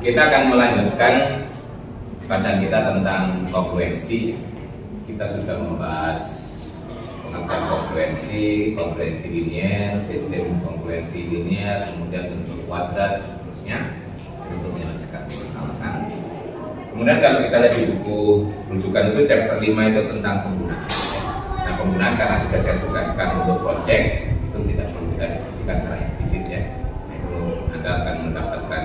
Kita akan melanjutkan bahasan kita tentang kongruensi. Kita sudah membahas pengertian kongruensi linier, sistem kongruensi linier, kemudian bentuk kuadrat, seterusnya untuk menyelesaikan permasalahan. Kemudian kalau kita lihat di buku rujukan itu chapter 5 itu tentang penggunaan. Nah, penggunaan karena sudah saya tugaskan untuk project itu tidak perlu kita diskusikan secara eksplisit ya. Nah, itu Anda akan mendapatkan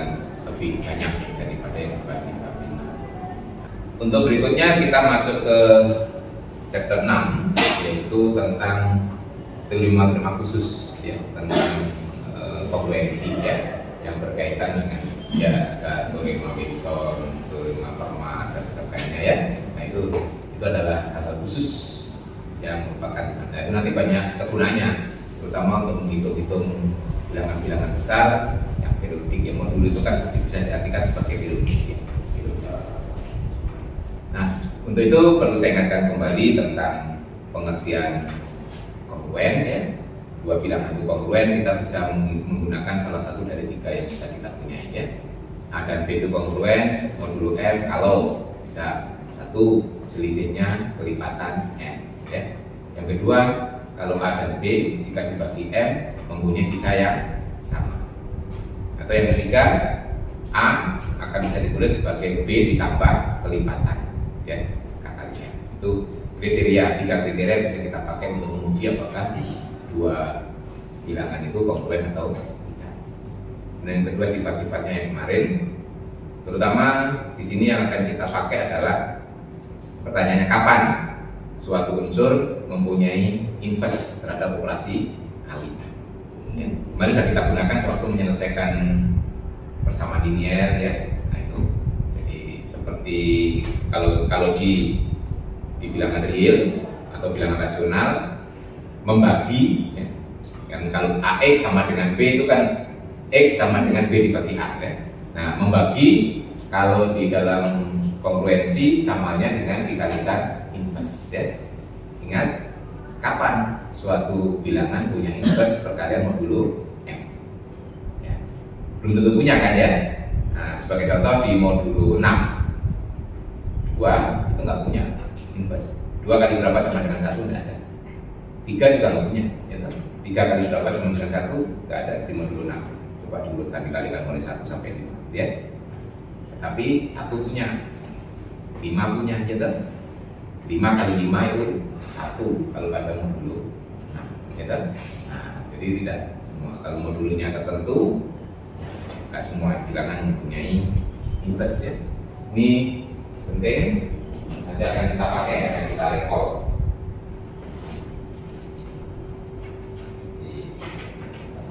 lebih banyak daripada yang dibahas di bab 5. Untuk berikutnya kita masuk ke chapter 6 yaitu tentang teorema khusus ya, tentang kongruensi ya, yang berkaitan dengan ya ada teorema Wilson, teorema Fermat dan sebagainya ya. Nah itu adalah hal khusus yang merupakan itu nanti banyak kegunaannya, terutama untuk menghitung bilangan-bilangan besar yang periodik. Yang modul itu kan bisa diartikan sebagai periodik ya. Nah untuk itu perlu saya ingatkan kembali tentang pengertian kongruen ya. Dua bilangan itu kongruen, kita bisa menggunakan salah satu dari tiga yang sudah kita punya ya. A dan B itu kongruen modulo M kalau bisa satu selisihnya kelipatan M ya. Yang kedua, kalau A dan B jika dibagi M mempunyai sisa yang sama. Atau yang ketiga, A akan bisa ditulis sebagai B ditambah kelipatan ya, kakaknya. Itu kriteria, tiga kriteria bisa kita pakai untuk menguji apakah dua bilangan itu kongruen atau tidak. Dan yang kedua, sifat-sifatnya yang kemarin, terutama di sini yang akan kita pakai adalah pertanyaannya kapan suatu unsur mempunyai inverse terhadap operasi kali. Ya. Kemarin sudah kita gunakan sewaktu menyelesaikan persamaan linier ya. Nah itu, jadi seperti kalau di bilangan real atau bilangan rasional membagi ya. Kan kalau AX sama dengan B itu kan X sama dengan B dibagi A ya. Nah membagi kalau di dalam kongruensi samanya dengan dikalikan inverse ya. Ingat kapan suatu bilangan punya inverse perkalian modulo M ya. Belum tentu punya kan ya. Nah sebagai contoh di modulo 6 2 itu nggak punya inverse. 2 kali berapa sama dengan 1 nggak ada. 3 juga nggak punya ya, 3 kali berapa sama dengan 1 nggak ada di modulo 6. Coba diurutkan dikalikan oleh 1 sampai 5 ya. Tapi 1 punya, 5 punya ya kan? 5 kali 5 itu 1 kalau pada modulo 6 ya kan? Nah jadi tidak semua, kalau modulnya tertentu nggak semua bilangan mempunyai inverse ya. Ini penting, nanti akan kita pakai, akan kita recall.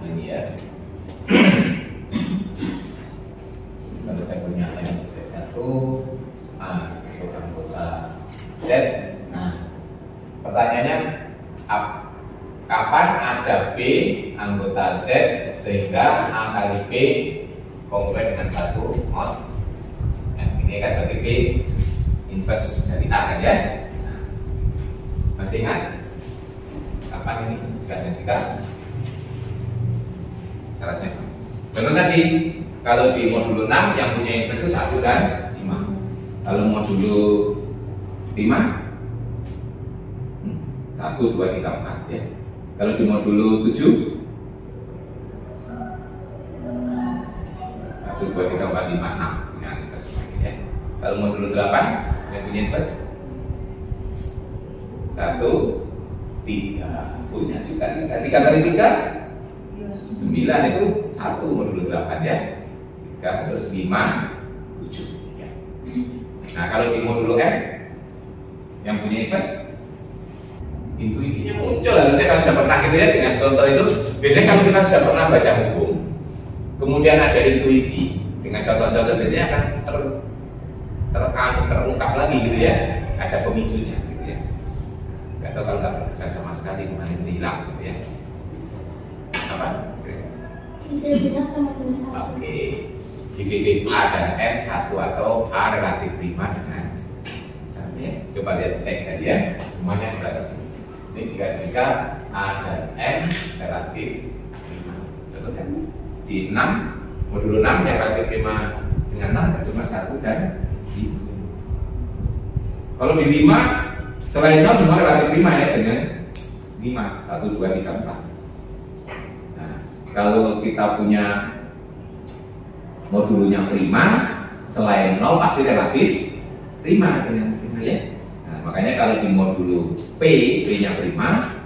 Ini ya. Kalau saya punya yang Z1 untuk anggota Z. Nah, pertanyaannya kapan ada B anggota Z sehingga A kali B kongruen dengan 1 mod. Nah, ini kan berarti B inverse dari A kan ya. Nah, masih ingat kapan ini jika syaratnya? Contoh tadi kalau di modulo 6 yang punya inverse itu 1 dan 5. Kalau modulo 5 1, 2, 3, 4 ya. Kalau di modulo 7 1, 2, 3, 4, 5, 6 punya inverse ya. Kalau modulo 8 yang punya inverse 1, 3 punya juga 3 kali 3 9 itu 1 modulo 8 ya. 3 terus 5 7 ya. Nah kalau di modulo M yang punya inverse intuisinya muncul, harusnya kalau sudah pernah gitu ya dengan contoh itu. Biasanya kalau kita sudah pernah baca hukum kemudian ada intuisi dengan contoh-contoh biasanya akan terungkap lagi gitu ya, ada pemicunya gitu ya. Gak tahu kalau nggak berkesan sama sekali kemarin ini hilang gitu ya. Apa? Bisa bilang sama dengan 1. Oke. Isi A dan M 1 atau A relatif 5 dengan 1 ya. Coba lihat cek tadi ya, semuanya relatif. Ini jika A dan M relatif 5. Contohnya di 6 modulo 6 yang relatif 5 Dengan 6 ada cuma 1 dan 5. Kalau di 5 selain 0 semua relatif 5 ya, dengan 5 1 2 3 4. Nah, kalau kita punya modulonya prima, selain 0 pasti relatif prima dengan prima ya. Nah, makanya kalau di modulo P-nya prima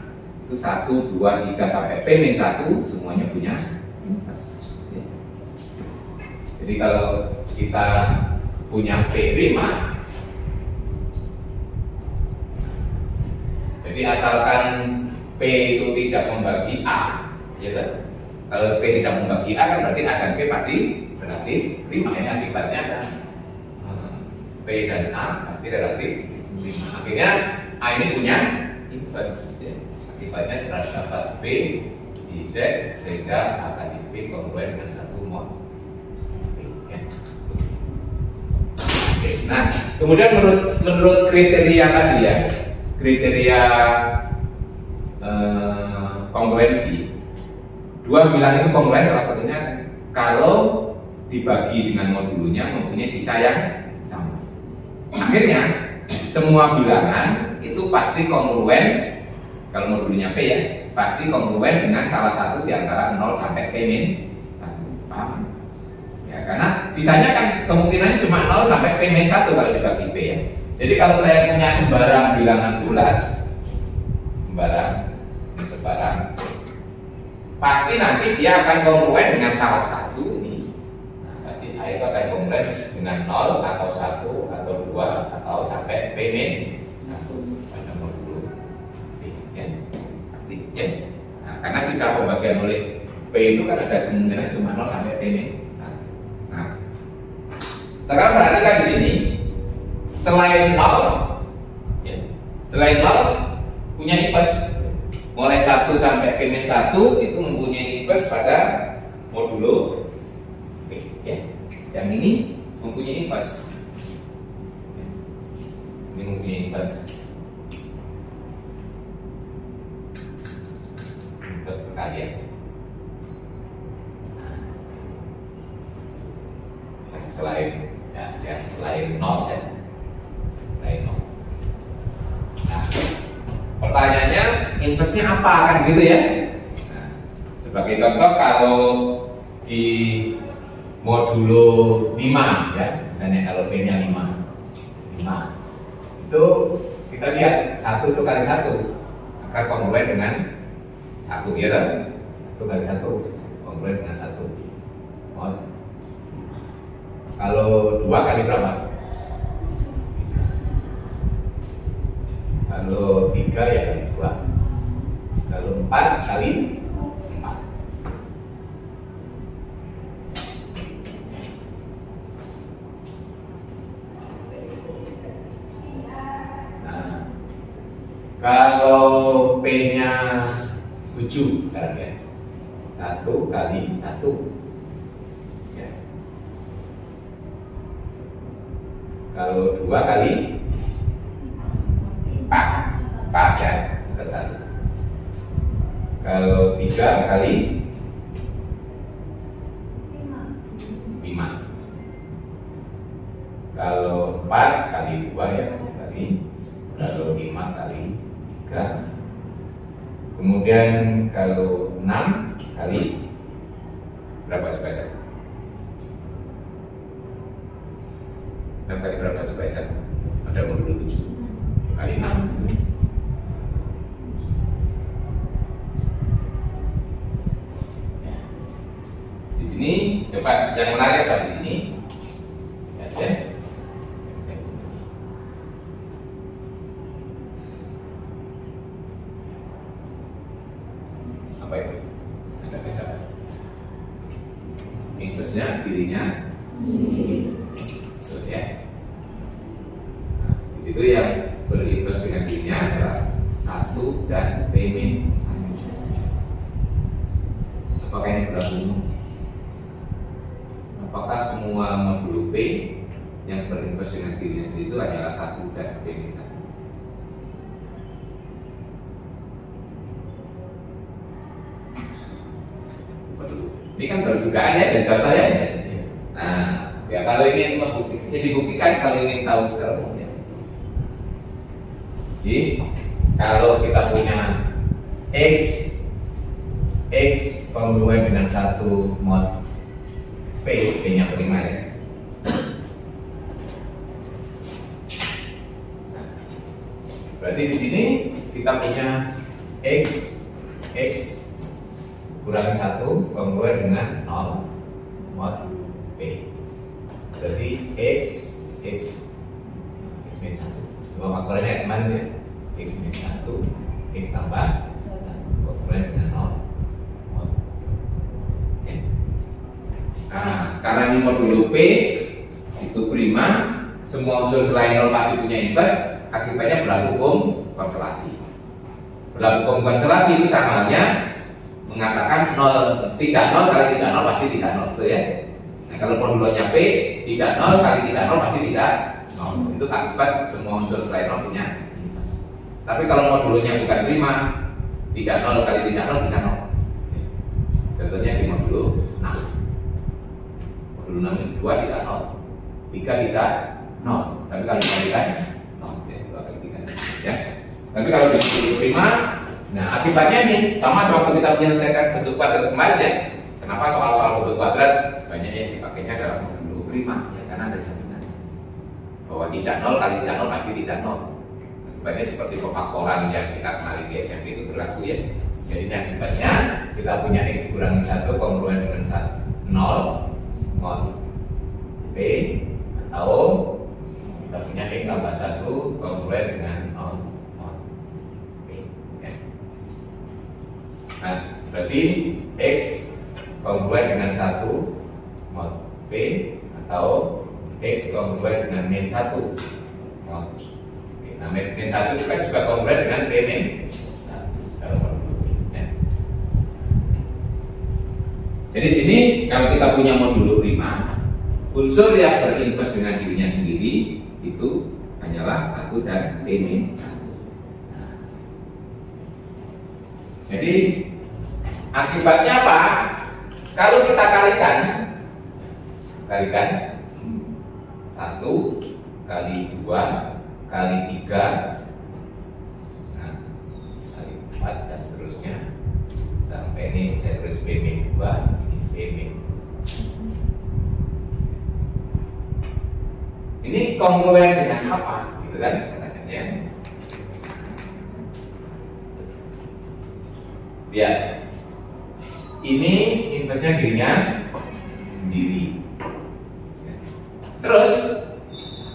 itu 1, 2, 3 sampai P-1 semuanya punya inverse ya. Jadi kalau kita punya P prima, jadi asalkan P itu tidak membagi A ya kan? Kalau P tidak membagi A kan berarti A dan P pasti relatif prima. Ini akibatnya kan P dan A pasti relatif prima. Akhirnya A ini punya inverse ya. Akibatnya terdapat P di Z sehingga A kali P kongruen dengan 1 mod P ya. Oke, nah kemudian menurut kriteria tadi ya, kriteria kongruensi, dua bilang itu kongruen salah satunya kalau dibagi dengan modulonya mempunyai sisa yang sama. Akhirnya semua bilangan itu pasti kongruen. Kalau modulonya P ya, pasti kongruen dengan salah satu di antara 0 sampai P-1. Paham? Ya, karena sisanya kan kemungkinan cuma 0 sampai P-1 kalau dibagi P ya. Jadi kalau saya punya sebarang bilangan bulat, sebarang, pasti nanti dia akan kongruen dengan salah satu ini. Nah, pasti A itu akan kongruen dengan 0 atau 1 atau 2 atau sampai P-1 pada modulo P ya. Pasti ya. Nah, karena sisa pembagian oleh P itu kan ada kemungkinan cuma 0 sampai P-1. Nah, sekarang perhatikan di sini. Selain 0 ya, selain 0 punya inverse. Mulai 1 sampai P-1 itu mempunyai inverse pada modulo P ya. Yang ini mempunyai inverse. Ini mempunyai inverse. Inverse perkalian. Selain ya, yang selain 0 ya. Nah, pertanyaannya inverse-nya apa kan gitu ya? Nah, sebagai contoh kalau di modulo 5 ya, misalnya kalau P-nya 5 itu kita lihat 1 itu kali 1 akan kongruen dengan 1 ya kan? 1 kali 1 kongruen dengan 1. Kalau 2 kali berapa? Kalau 3 ya kali 2. Kalau 4 kali 4. Nah, kalau P-nya 7 sekarang ya. 1 kali 1 ya. Kalau 2 kali 4 ya, angka 1. Kalau 3 kali 5. Kalau 4 kali 2 ya, kali. Kalau 5 kali 3. Kemudian kalau 6 kali berapa supaya 1? 6 kali berapa supaya 1? Ada modulo 7 kali 6. Di sini coba yang menarik adalah di sini. Ya. Apa itu? Anda baca. Inverse-nya dirinya. So, ya. Di situ yang berinverse dengan dirinya adalah 1 dan P-1. Apakah ini berlaku? Apakah semua modulo P yang berinverse dengan dirinya sendiri itu hanyalah 1 dan P-1? Ini kan baru dugaan ya dan contoh ya. Nah, ya Ya, kalau ingin membuktikan, ya dibuktikan kalau ingin tahu secara umum ya. Jadi kalau kita punya X kongruen dengan 1 mod P-nya prima ya. Berarti di sini kita punya X kurangi 1 kongruen dengan 0 mod P. Berarti X min 1. Dua faktornya kemana ya? X min 1, X tambah 1 kongruen dengan 0 mod P. Nah, karena ini modulo P itu prima, semua unsur selain 0 pasti punya inverse. Akibatnya berlaku hukum konstelasi. Berlaku hukum konstelasi itu sama halnya mengatakan 0 tidak 0 kali tidak 0 pasti tidak 0, betul ya? Nah, kalau modulonya P tidak 0 kali tidak 0 pasti tidak 0. Itu akibat semua unsur selain 0 punya inverse. Tapi kalau modulonya bukan prima, tidak 0 kali tidak 0 bisa 0. Contohnya di modulo 6. Modulo 6 itu 2 tidak 0, 3 tidak 0. Tapi kalau dikalikan ya. Tapi kalau di prima, nah akibatnya ini sama sewaktu kita menyelesaikan bentuk kuadrat kemarin ya. Kenapa soal-soal bentuk kuadrat banyak yang dipakainya dalam modulo prima ya, karena ada jaminan bahwa tidak 0 kali tidak 0 pasti tidak 0. Akibatnya seperti pefaktoran yang kita kemarin di SMP itu berlaku ya. Jadi akibatnya kita punya X kurangi 1 kongruen dengan 0 mod P, atau kita punya X tambah 1 kongruen dengan 0 mod P ya. Nah, berarti X kongruen dengan 1 mod P atau X kongruen dengan min 1 mod P. Nah, min 1 itu kan juga kongruen dengan P min 1 dalam modulo P ya. Jadi sini kalau kita punya modulo prima, unsur yang berinverse dengan dirinya sendiri itu hanyalah 1 dan P min 1. Nah, jadi akibatnya apa? Kalau kita kalikan 1 kali 2 kali 3, nah, kali 4 dan seterusnya sampai ini saya tulis P min 2, ini P min. Ini kongruen dengan apa? Gitu kan pertanyaannya. Lihat, ini inverse-nya dirinya sendiri. Terus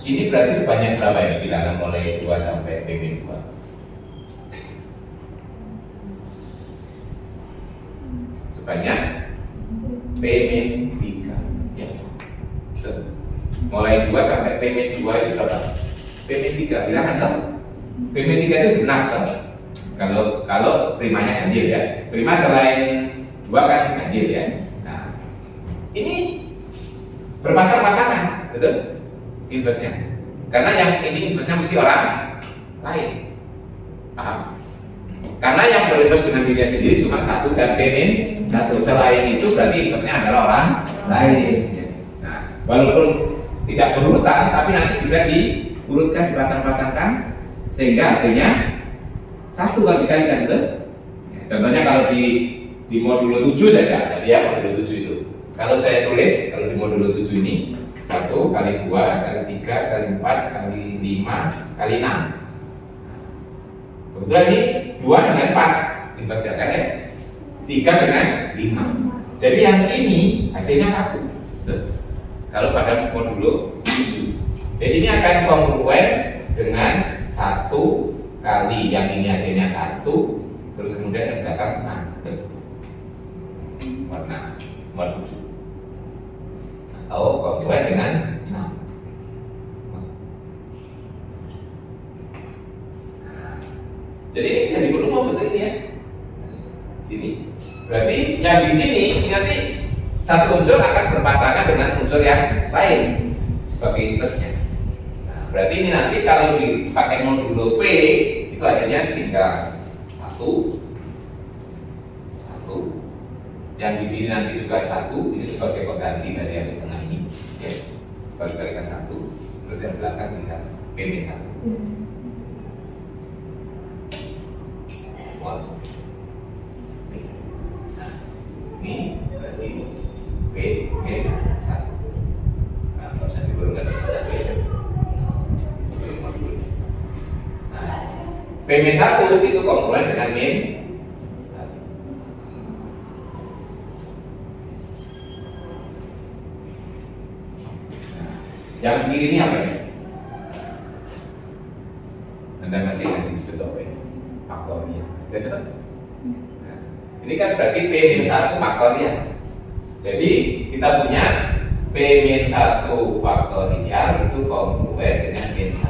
ini berarti sebanyak berapa ya bilangan mulai 2 sampai P min 2? Sebanyak P min 3 ya. Mulai 2 sampai P min 2 itu berapa? P min 3 bilangan toh? P min 3 itu genap toh? Kalau primanya ganjil ya. Prima selain 2 kan ganjil ya. Nah, ini berpasang-pasangan, betul? Inverse-nya. Karena yang ini inverse-nya mesti orang lain. Paham? Karena yang berinverse dengan dirinya sendiri cuma 1 dan P min 1. Selain itu berarti inverse-nya adalah orang lain. Nah, walaupun tidak berurutan, tapi nanti bisa diurutkan, dipasang-pasangkan sehingga hasilnya 1 kali dikalikan, betul? Contohnya kalau di modulo 7 saja, jadi ya modulo 7 itu. Kalau saya tulis, kalau di modulo 7 ini 1 kali 2 kali 3 kali 4 kali 5 kali 6. Kebetulan ini 2 dengan 4 inverse kan ya, 3 dengan 5. Jadi yang ini hasilnya 1, betul? Kalau pada modulo 7. Jadi ini akan kongruen dengan 1 kali yang ini hasilnya 1, terus kemudian yang belakang 6 warna 7, atau kongruen dengan 6. Jadi ini bisa diukur umum, betul ini ya. Sini. Berarti yang di sini nanti satu unsur akan berpasangan dengan unsur yang lain sebagai inverse-nya. Nah, berarti ini nanti kalau dipakai modulo P itu hasilnya tinggal 1. Yang di sini nanti juga 1, ini sebagai pengganti dari yang di tengah ini. Ya. baru kalikan 1, terus yang belakang lihat P-1. Nah, ini berarti P-1. Nah, kalau saya dikurungkan dengan 1 ya. Nah, P-1 itu kongruen dengan min 1. Nah, yang kiri ini apa ya? Anda masih ingat disebut apa ya? Faktornya. Betul? Nah, ini kan berarti P-1 faktorial. Jadi kita punya P-1 faktorial itu kongruen dengan min 1.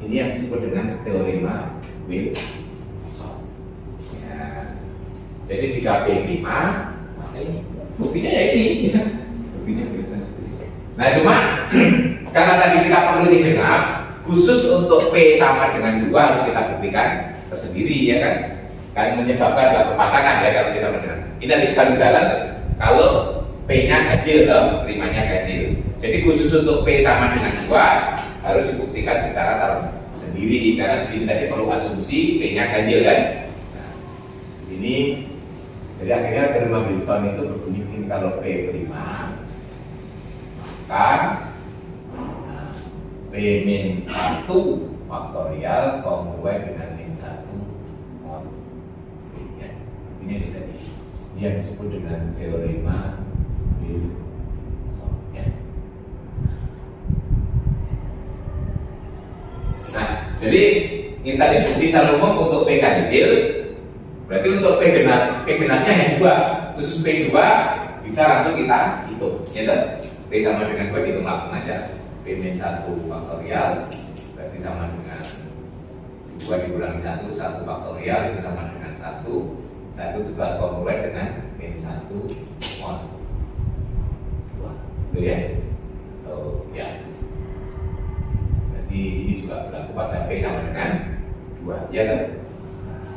Ini yang disebut dengan teorema Wilson. Ya. Jadi jika P5, maka ini buktinya ya ini. Ya. Buktinya Wilson. Nah cuma karena tadi kita perlu digenap, khusus untuk P sama dengan 2 harus kita buktikan tersendiri ya kan. Kan menyebabkan dua berpasangan ya kalau P sama dengan. Ini nanti baru jalan kalau P-nya ganjil loh, primanya ganjil. Jadi khusus untuk P sama dengan 2 harus dibuktikan secara sendiri karena di sini tadi perlu asumsi P-nya ganjil kan. Nah, ini jadi akhirnya teorema Wilson itu berbunyi kalau P' maka P-1 faktorial kongruen dengan min 1 mod P-nya. Ini tadi yang disebut dengan teorema Wilson ya. Nah, jadi ini tadi bukti secara umum untuk P ganjil, berarti untuk P genapnya hanya 2, khusus P2 bisa langsung kita hitung, ya P sama dengan 2 hitung langsung aja. P-1 faktorial berarti sama dengan 2 dikurangi 1 faktorial itu sama dengan 1 juga kongruen dengan min 1 mod 2. Itu ya. Oh ya. Jadi ini juga berlaku pada P sama dengan 2, ya kan?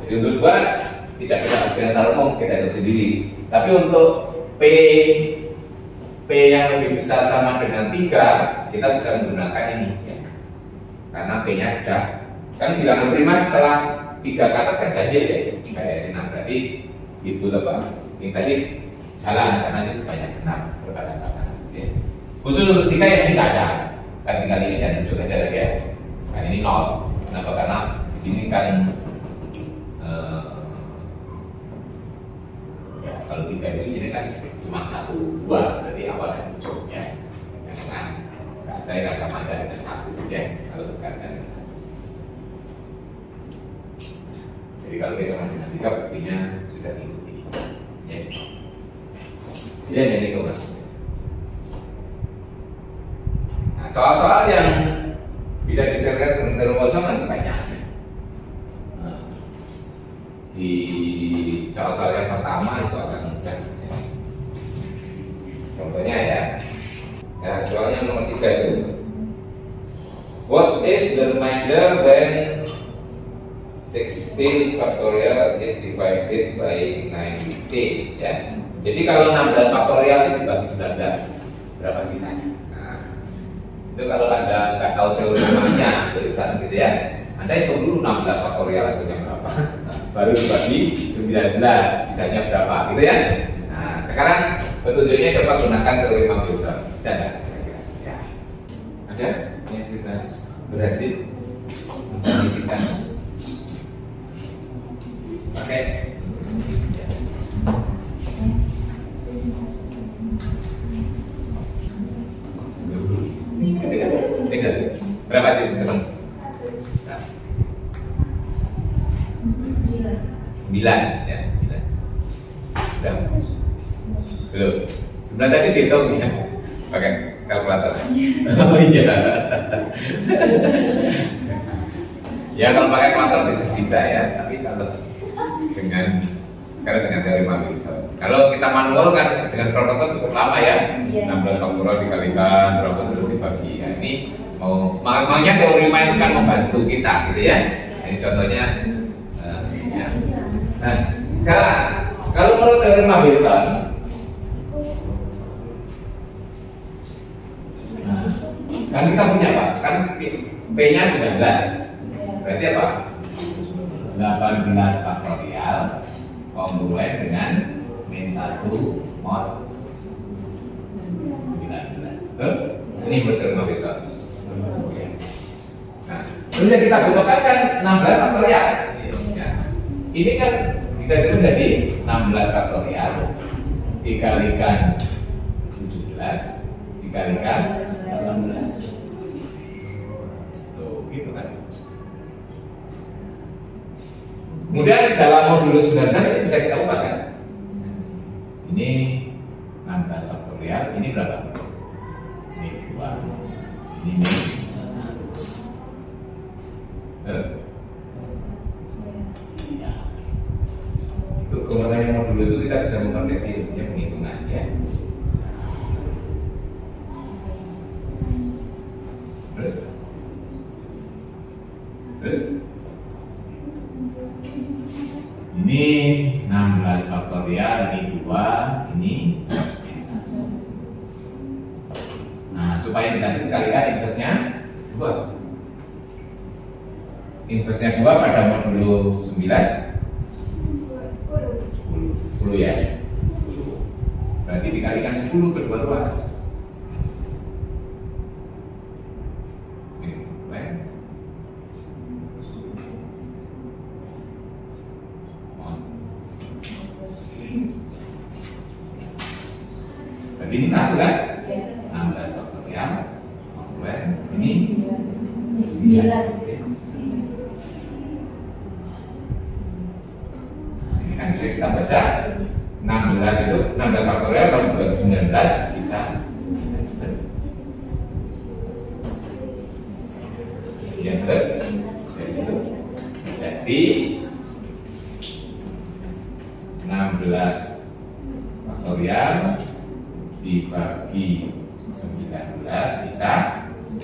Jadi untuk 2 tidak kita buktikan secara umum, kita hitung sendiri. Tapi untuk P yang lebih besar sama dengan 3, kita bisa menggunakan ini ya. Karena P-nya sudah kan bilangan prima setelah 3 ke atas kan ganjil ya. Kayak nah, berarti itu apa? Ini tadi jalan karena ini sebanyak 6 berpasang-pasangan. Ya. Khusus untuk 3 yang ini tidak ada. Kan tinggal ini dan muncul aja lagi ya. Kan ini 0. Kenapa? Karena di sini kan ya kalau 3 itu di sini kan cuma 1, 2 berarti awal dan ujung ya. Yang tengah nggak ada yang sama aja dengan 1 ya. Kalau dikatakan dengan 1. Jadi kalau B sama dengan 3 buktinya sudah diikuti ya. Jadi ini kelas. Nah, soal-soal yang bisa diserahkan dengan teorema Wilson kan banyak. Nah, di soal-soal yang pertama itu akan mudah. Ya. Contohnya ya, soalnya nomor 3 itu. What is the remainder when 16 factorial is divided by 19 ya. Jadi kalau 16 faktorial itu dibagi 19, berapa sisanya? Nah, itu kalau Anda nggak tahu teoremanya tulisan gitu ya, Anda hitung dulu 16 faktorial hasilnya berapa, nah, baru dibagi 19, sisanya berapa gitu ya. Nah, sekarang petunjuknya coba gunakan teorema Wilson, bisa nggak? Ya. Ada yang sudah berhasil mencari sisanya? Oke. Berapa sih teman? 9 ya, 9. Sudah. Belum. 9 tadi dihitung ya. Pakai kalkulator. Oh iya. Ya kalau pakai kalkulator bisa ya, tapi kalau dengan sekarang dengan teorema Wilson. Kalau kita manual kan dengan kalkulator cukup lama ya. 16 faktorial dikalikan terus dibagi. Ya, ini maunya teorema itu kan membantu kita gitu ya. Ini contohnya ya. Nah, sekarang kalau menurut teorema Wilson Kan kita punya Pak, kan P-nya 19. Berarti apa? 18 faktorial kongruen dengan min 1 mod 19. Betul? Ini betul Pak besok. Nah, terus yang kita butuhkan kan 16 faktorial. Ya. Ini kan bisa menjadi 16 faktorial dikalikan 17 dikalikan 18. Tuh, gitu kan. Kemudian dalam modulus 19 ini bisa kita ubah kan? Ini 16 faktorial, ini berapa? Ini 2. Ini ya. Itu kemudian modul itu kita bisa memperkecil saja penghitungan ya. Terus ini 16 faktorial, ini 2, ini 1. Nah, supaya bisa dikalikan inversnya 2. Inversnya 2 pada modulo 9 10 ya. Berarti dikalikan 10 kedua ruas. Berarti ini 1 kan? 16 faktorial kongruen ini 9. Kan bisa kita baca 16 itu 16 faktorial kalau dibagi 19 sisa 9. Ya, terus dari situ. Jadi 16 faktorial dibagi 19 sisa 9.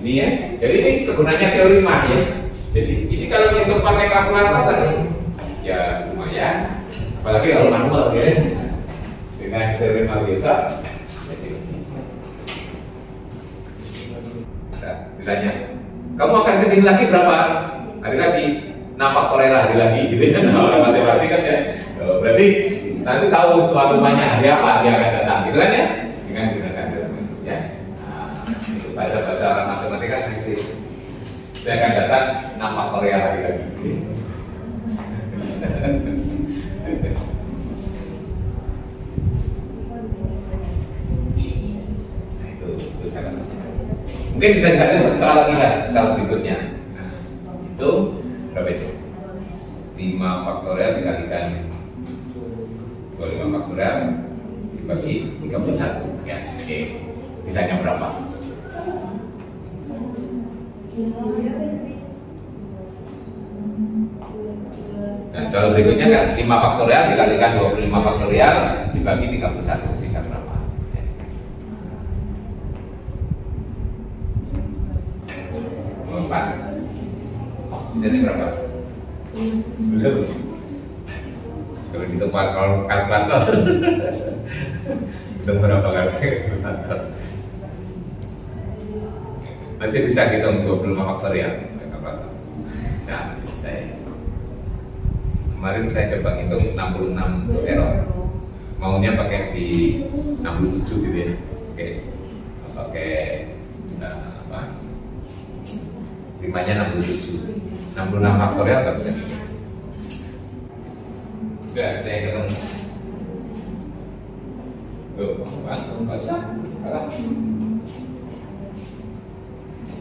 Ini ya, jadi ini kegunaannya teori mah ya. Jadi ini kalau ngitung pakai kalkulator ya lumayan, apalagi kalau manual ya. Dengan teori mah biasa. Nah, ditanya, kamu akan kesini lagi berapa hari lagi? 6 faktorial hari lagi gitu ya. Orang matematik kan ya. Berarti nanti tahu setelah rumahnya hari apa dia akan datang gitu kan ya? Dengan gunakan teori ya. Bahasa-bahasa orang matematika mesti saya akan datang 6 faktorial hari lagi. Nah, itu saya rasa. Mungkin bisa dikatakan satu soal lagi lah, soal berikutnya. Nah, itu berapa itu? 5 faktorial dikalikan 25 faktorial dibagi 31 ya. Oke. Sisanya berapa? Nah, soal berikutnya kan 5 faktorial dikalikan 25 faktorial dibagi 31 sisa berapa? 4. Sisanya berapa? Belum. Kalau gitu kalau kalkulator itu berapa kalkulator? Masih bisa hitung 25 faktorial kalkulator. Bisa, masih bisa ya. Kemarin saya coba hitung 66 untuk error. Maunya pakai di 67 gitu ya. Oke. Pakai apa? 5-nya 67. 66 faktorial nggak bisa. Udah, saya hitung. Nggak usah. Salah.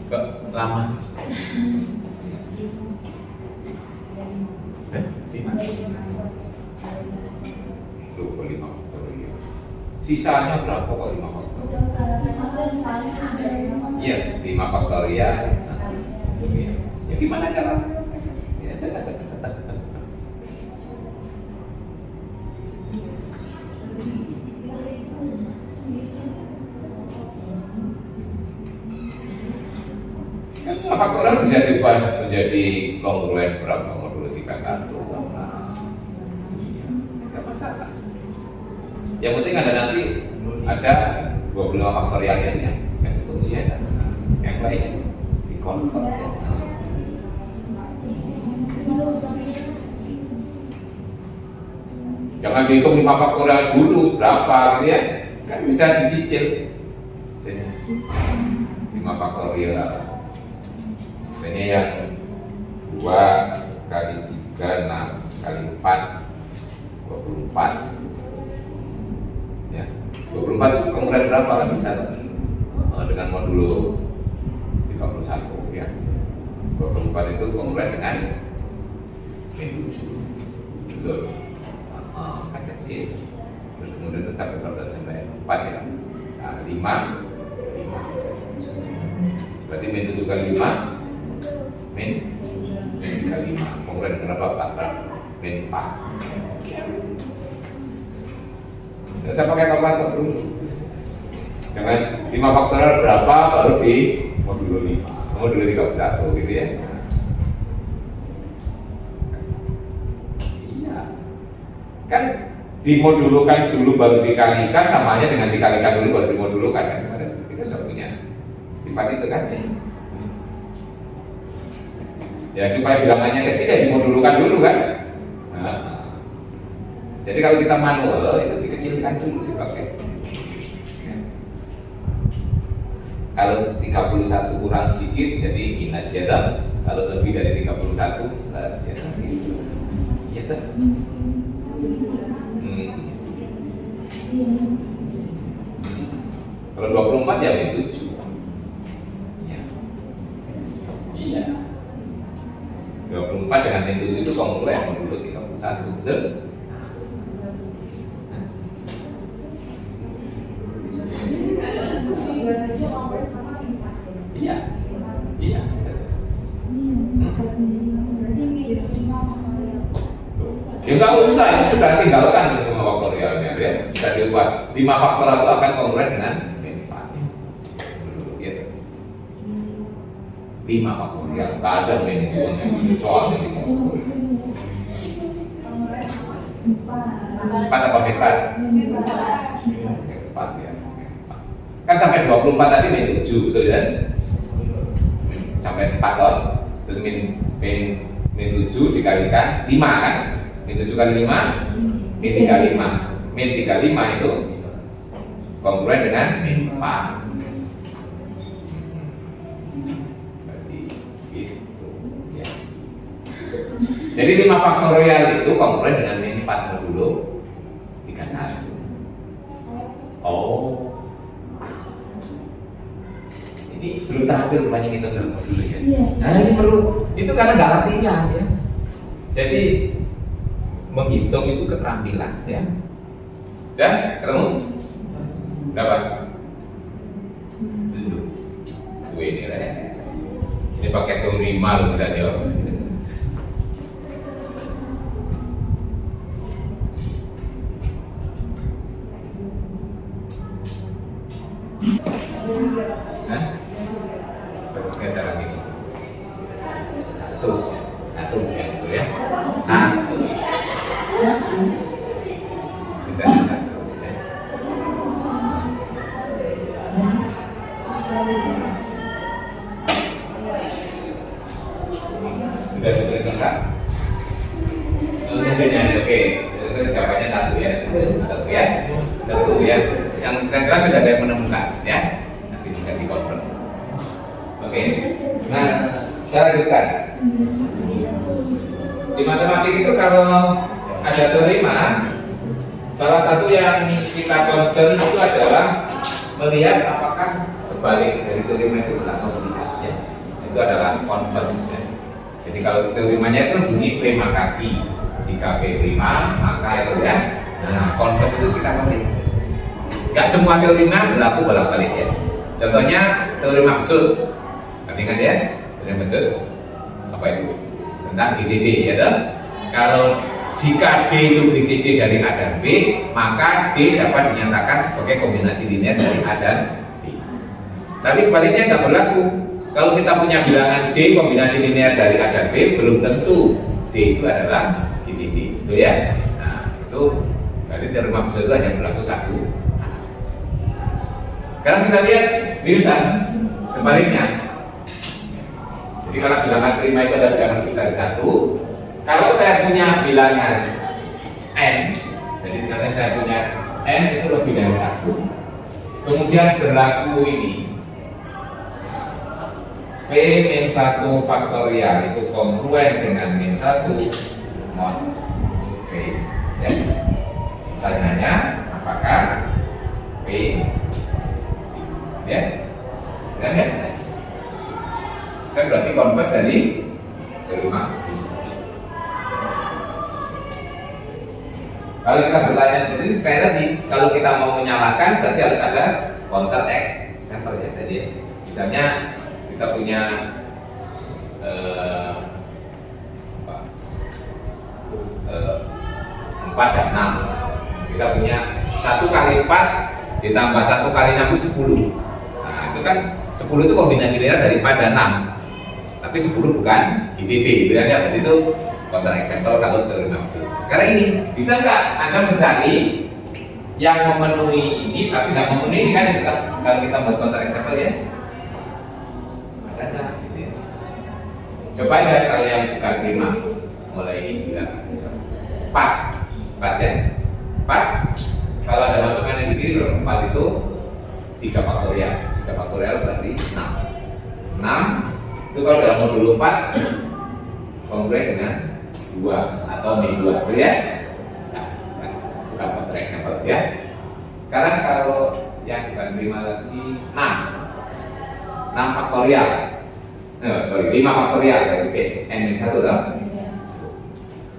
Kok lama? 25 faktorial. Sisanya berapa kok 5 faktorial? Iya, 5 faktorial. Ya gimana caranya? Faktorial bisa diubah menjadi kongruen berapa modulo 31 karena tidak masalah. Yang penting ada nanti ada 25 faktorialnya yang ketemu ya, yang lain dikonvert ya. Jangan dihitung 5 faktorial dulu berapa gitu ya, kan bisa dicicil. 5 faktorial misalnya yang 2 kali 3, 6 kali 4, 24 ya. 24 itu kongres berapa kan bisa dengan modulo 31 ya. 24 itu kongres dengan min 7 betul, kan kecil. Terus kemudian itu sampai berapa, sampai 4 ya. Nah, 5 berarti min 7 kali 5 min kali 5 kongres berapa, 4 min 4. Saya pakai kalkulator dulu. Jangan 5 faktorial berapa baru di modulo 5, modulo 31 gitu ya. Iya. Kan dimodulukan dulu baru dikalikan, sama aja dengan dikalikan dulu baru dimodulukan kan. Kita sudah punya sifat itu kan ya. Ya supaya bilangannya kecil ya dimodulukan dulu kan. Nah, jadi kalau kita manual itu dikecilkan dulu dipakai. Ya. Kalau 31 kurang sedikit jadi minus ya toh. Kalau lebih dari 31 plus ya toh. Iya toh. Kalau 24 ya min 7. Ya. Iya. 24 dengan min 7 itu kongruent modulo 31 betul? Iya. Iya. Ya nggak usah, itu sudah tinggalkan 5 faktorialnya ya. Bisa diubah. 5 faktorial itu akan kongruent dengan min 4. Gitu. 5 faktorial, nggak ada min itu soal min 5. 4 apa min 4? Min 4 ya. Kan sampai 24 tadi min 7 betul kan? Sampai 4 ton. Terus min 7 dikalikan 5 kan? Min 7 kali 5 min 35. Min 35 itu kongruent dengan min 4. Berarti gitu ya. Jadi 5 faktorial itu kongruent dengan min 4 modulo 31. Oh. Ini belum terakhir banyak kita dalam dulu ya. Nah ini perlu, itu karena nggak latihan ya. Jadi menghitung itu keterampilan ya. Dan ketemu berapa? Belum. Suwe ini lah ya. Ini pakai teori malu bisa jawab. Hah? Geser lagi. Satu ya itu ya. Satu. Sisanya 1 ya. Sudah selesai. Mesinnya oke. Jawabannya 1 ya. 1 ya. 1 ya. Yang jelas sudah ada yang menemukan ya. Nanti bisa dikonfirm. Oke. Nah, saya lanjutkan. Di matematik itu kalau ada teorema, salah satu yang kita concern itu adalah melihat apakah sebalik dari teorema itu benar atau tidak ya. Itu adalah converse ya. Jadi kalau teoremanya itu bunyi P maka Q. Jika P prima maka itu ya. Nah, converse itu kita ngerti. Gak semua teorema berlaku bolak-balik ya. Contohnya teorema absurd. Masih ingat ya? Teorema absurd apa itu? Tentang GCD ya toh. Kalau jika D itu GCD dari A dan B, maka D dapat dinyatakan sebagai kombinasi linear dari A dan B. Tapi sebaliknya nggak berlaku. Kalau kita punya bilangan D kombinasi linear dari A dan B, belum tentu D itu adalah GCD, itu ya. Nah, itu Berarti teorema Poisson itu hanya berlaku satu. Sekarang kita lihat Wilson sebaliknya. Jadi kalau bilangan prima itu ada bilangan besar satu. Kalau saya punya bilangan n, jadi misalnya saya punya n itu lebih dari satu. Kemudian berlaku ini P-1 faktorial itu kongruen dengan -1 mod P, ya. Pertanyaannya apakah P, ya, dan ya, kan berarti konvers dari teorema Poisson. Kalau kita bertanya seperti ini, sekali lagi, kalau kita mau menyalakan berarti harus ada counter example ya. Jadi misalnya kita punya 4 dan 6. Kita punya 1 kali 4 ditambah 1 kali 6 itu 10. Nah itu kan 10 itu kombinasi linear dari 4 dan 6. Tapi 10 bukan GCD gitu kan ya. Berarti itu counter example kalau teorema Poisson. Sekarang ini bisa nggak Anda mencari yang memenuhi ini tapi nggak memenuhi ini kan kalau kita buat counter example ya? Ada nggak? Gitu ya. Coba aja kalau yang bukan prima mulai ini bilang 4 ya. 4 kalau ada masukan yang di kiri 4 itu 3 faktorial. 3 faktorial berarti 6. 6 itu kalau dalam modul 4 kongruen dengan 2 atau -2, betul ya? Nah, bukan counter example ya. Sekarang kalau yang bukan prima lagi 6 faktorial. No, sorry, 5 faktorial dari P, n-1 dong.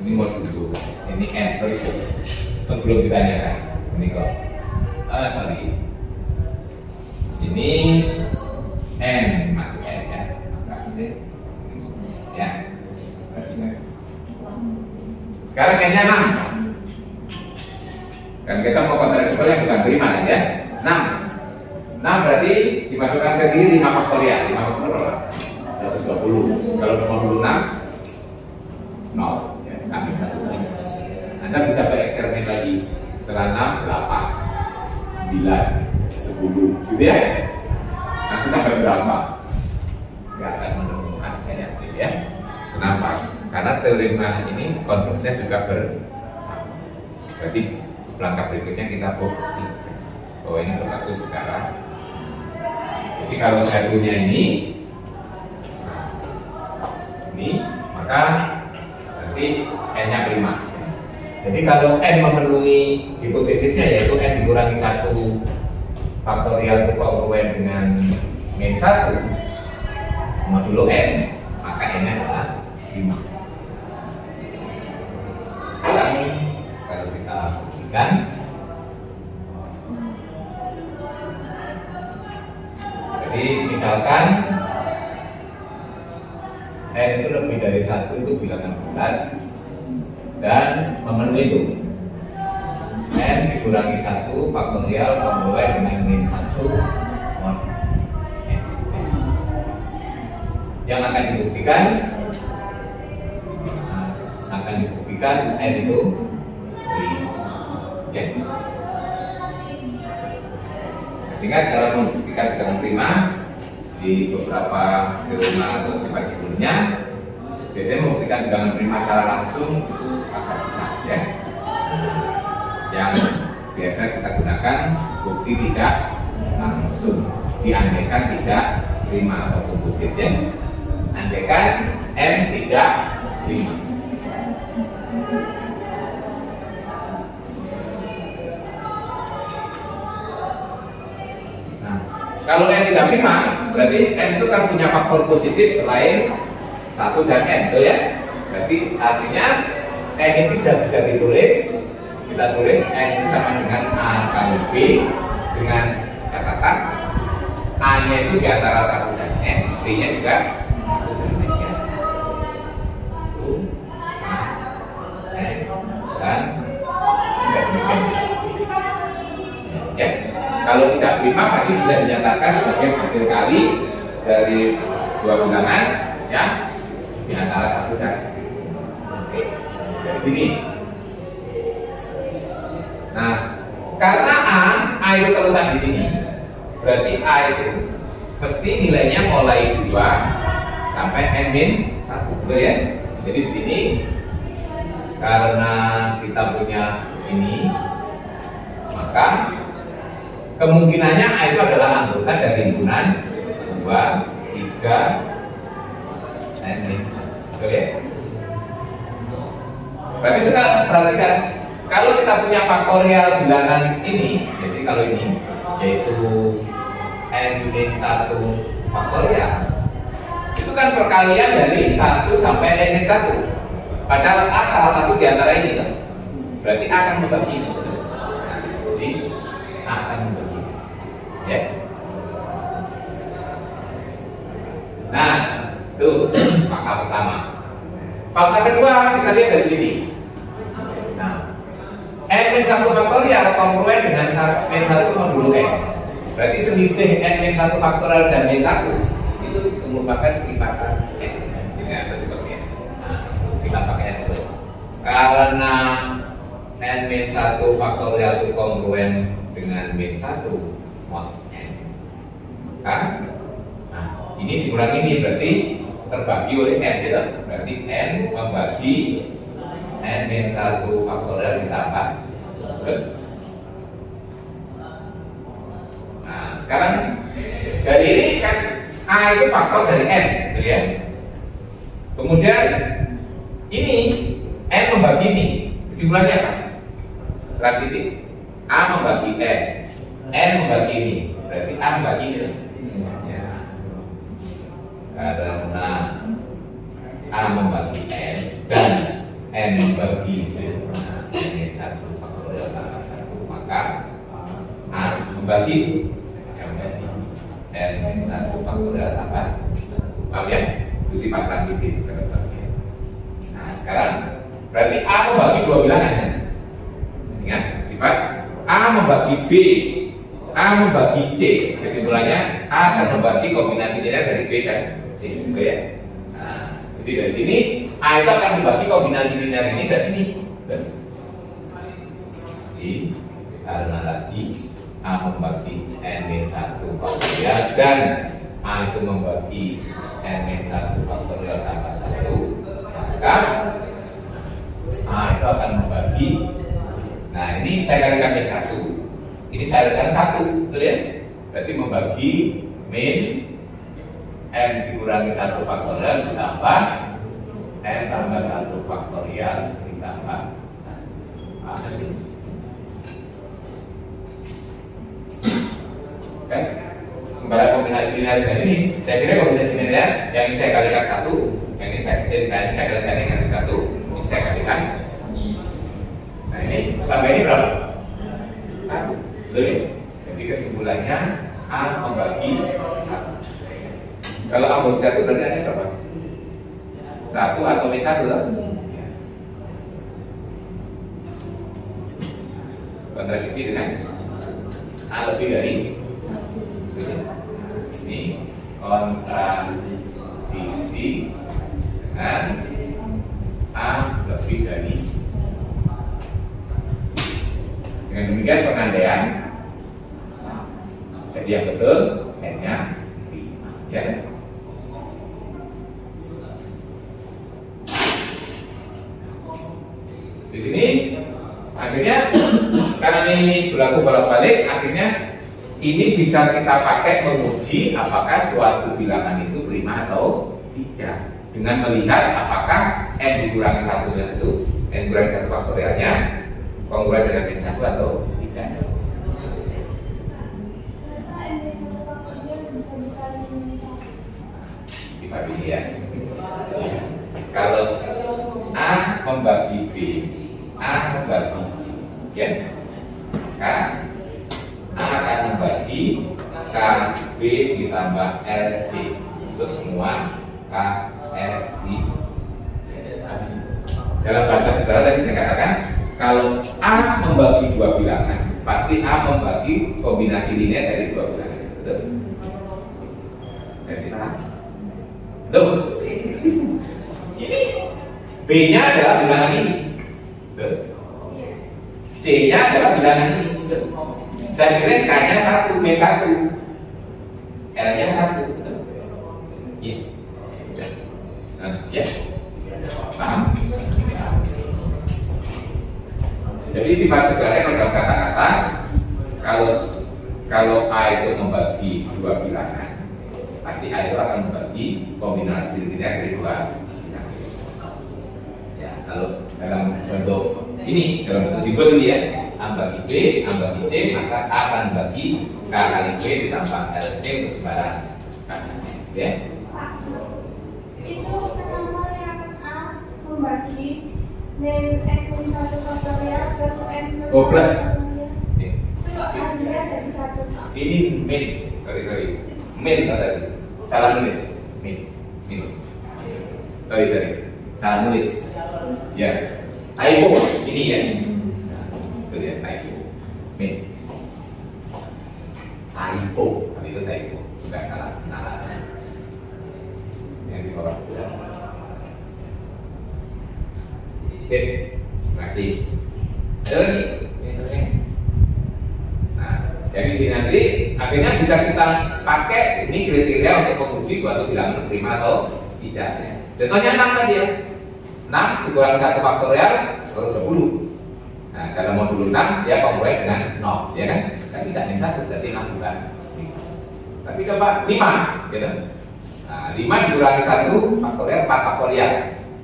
Ini modul 2. Ini n, sorry. Kan belum ditanyakan. Ini kok. Sorry. Sini n masuk n ya. Maka ini ya. Sekarang n-nya 6. Dan kita mau counter example yang bukan prima kan ya. 6 berarti dimasukkan ke kiri 5 faktorial. 5 faktorial 120. Kalau nomor 26 0 ya, ambil 1 lagi. Anda bisa bereksperimen lagi. Setelah 6, 8, 9, 10 gitu ya. Nanti sampai berapa? Nggak akan menemukan, saya yakin ya. Kenapa? Karena teorema ini konversinya juga berarti langkah berikutnya kita bukti bahwa ini berlaku secara. Jadi kalau saya punya ini, maka berarti n-nya prima. Jadi kalau n memenuhi hipotesisnya yaitu n dikurangi 1 faktorial kongruen dengan -1 modulo n, maka n-nya adalah 5. Sekarang kalau kita buktikan, jadi misalkan n itu lebih dari 1 itu bilangan bulat dan memenuhi itu n dikurangi 1 faktorial kongruen dengan -1 mod n. Yang akan dibuktikan n itu ya. Sehingga cara membuktikan dengan prima di beberapa teorema atau sifat sebelumnya biasanya membuktikan dengan prima secara langsung itu agak susah ya. Yang biasa kita gunakan bukti tidak langsung, diandaikan tidak prima atau komposit ya. Andaikan n tidak prima. Nah, kalau n tidak prima, berarti n itu kan punya faktor positif selain 1 dan n, betul ya? Berarti artinya n ini bisa ditulis, kita tulis n itu sama dengan a kali b dengan catatan a-nya itu di antara 1 dan n, b-nya juga 1 dan n ya. 1, a, n, dan demikian. Ya, kalau tidak prima pasti bisa dinyatakan sebagai hasil kali dari 2 bilangan ya di antara 1 dan. Oke, dari sini Nah, karena A itu terletak di sini, berarti A itu mesti nilainya mulai 2 sampai N-1, betul ya? Jadi di sini karena kita punya ini, maka kemungkinannya A itu adalah anggota dari himpunan 2, 3, N-1, betul ya? Berarti sekarang perhatikan, kalau kita punya faktorial bilangan ini, jadi kalau ini yaitu N-1 faktorial, itu kan perkalian dari 1 sampai N-1. Padahal A salah satu di antara ini kan. Berarti A akan membagi ini. Nah, jadi A akan membagi. Ya. Nah, itu fakta pertama. Fakta kedua kita lihat dari sini. Nah, N-1 faktorial kongruen dengan N1 modulo N. Berarti selisih N-1 faktorial dan N1 itu merupakan kelipatan N. Ya, seperti itu. Nah, kita pakai N itu. Karena N-1 faktorial itu kongruen dengan N1 mod N. Maka, nah, ini dikurangi ini berarti terbagi oleh N, gitu. Berarti N membagi N-1 faktorial ditambah. Nah, sekarang dari ini kan A itu faktor dari N, gitu ya. Kemudian ini N membagi ini, kesimpulannya apa? Transitif. A membagi N membagi ini, berarti A membagi ini. Ya. Karena A membagi N dan N membagi N1 faktorial tambah 1, maka A membagi N1 faktorial tambah 1. Paham ya? Itu sifat transitif. Nah, sekarang berarti A membagi dua bilangan kan? Ingat, sifat A membagi B, A membagi C. Kesimpulannya A akan membagi kombinasi nilai dari B dan C, gitu ya. Nah, jadi dari sini A itu akan membagi kombinasi linear ini dan ini. Jadi karena lagi A membagi N-1 faktorial dan A itu membagi N-1 faktorial tambah 1, maka A itu akan membagi. Nah, ini saya kalikan N1, ini saya kalikan 1, betul ya? Berarti membagi min N dikurangi 1 faktorial ditambah N tambah 1 faktorial ditambah 1. Oke, sementara kombinasi linear dengan ini, saya kira kombinasi linear yang ini saya kalikan 1, yang ini saya kalikan dengan 1, ini saya kalikan. Nah, ini tambah ini berapa? 1, betul ya? Jadi kesimpulannya A membagi 1. Kalau A membagi 1 berarti ada berapa? 1 atau min 1 lah? Ya. Kontradiksi dengan A lebih dari 1. Ini kontradiksi dengan A lebih dari. Dengan demikian pengandaian, jadi yang betul N-nya 5, ya. Di sini akhirnya karena ini berlaku bolak-balik, akhirnya ini bisa kita pakai menguji apakah suatu bilangan itu prima atau tidak dengan melihat apakah N dikurangi 1 itu N dikurangi 1 faktorialnya kongruen dengan N1 atau tidak. Sifat ini ya. Kalau A membagi B, A membagi C, ya. A akan membagi KB ditambah RC untuk semua KRI. Dalam bahasa sederhana tadi saya katakan, kalau A membagi dua bilangan, pasti A membagi kombinasi linear dari dua bilangan. Betul? Saya paham? Betul? Ini B-nya adalah bilangan ini. Betul? C-nya adalah bilangan ini. Saya kira K-nya 1, B1, L-nya 1. Iya. Nah, ya. Paham? Jadi sifat sederhana kalau dalam kata-kata, kalau A itu membagi dua bilangan, pasti A itu akan membagi kombinasi dari dua bilangan. Ya, kalau dalam bentuk ini, dalam bentuk simbol ini ya, A bagi B, A bagi C, maka A akan bagi K kali B ditambah LC untuk sebarang kanan. Ya. Itu kenapa yang A membagi min N-1 faktorial plus N plus Oh, plus. itu hasilnya jadi 1. Ini min, sorry, min tadi, salah nulis, min, sorry, salah nulis, ya, typo, ini ya, itu ya, typo, min, typo, tapi itu typo, bukan salah, yang di bawah. Sip, terima kasih. Ada lagi? Nah, dari sini nanti akhirnya bisa kita pakai ini kriteria untuk menguji suatu bilangan prima atau tidak ya. Contohnya 6 tadi ya. 6 dikurangi 1 faktorial 120. Nah, dalam modul 6 dia kongruen dengan 0, ya kan? Kan tidak min 1 berarti 6 bukan 5. Tapi coba 5 gitu. Nah, 5 dikurangi 1 faktorial 4 faktorial.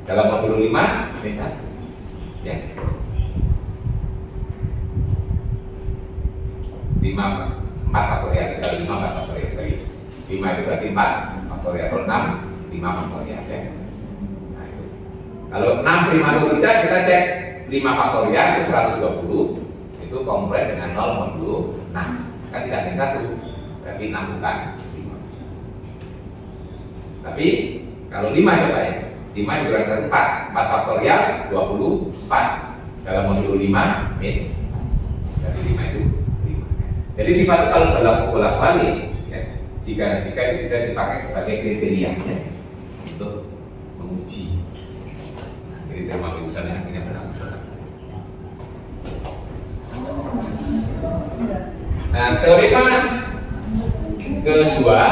Dalam modul 5 min 1. Ya. 5 4 faktorial, kalau 5 4 faktorial, sorry. 5 itu berarti 4 faktorial, kalau 6 5 faktorial ya. Nah, itu. Kalau 6 prima atau tidak, kita cek 5 faktorial itu 120, itu kongruen dengan 0 modulo 6. Kan tidak min 1, berarti 6 bukan 5. Tapi kalau 5 coba ya. 5 dikurangi 1 4 faktorial 24 dalam modulo 5 min 1. Berarti 5 itu 5. Jadi sifat itu kalau dalam bolak-balik ya, jika itu bisa dipakai sebagai kriteria ya, untuk menguji. Nah, kriteria misalnya akhirnya benar. Nah, teorema kedua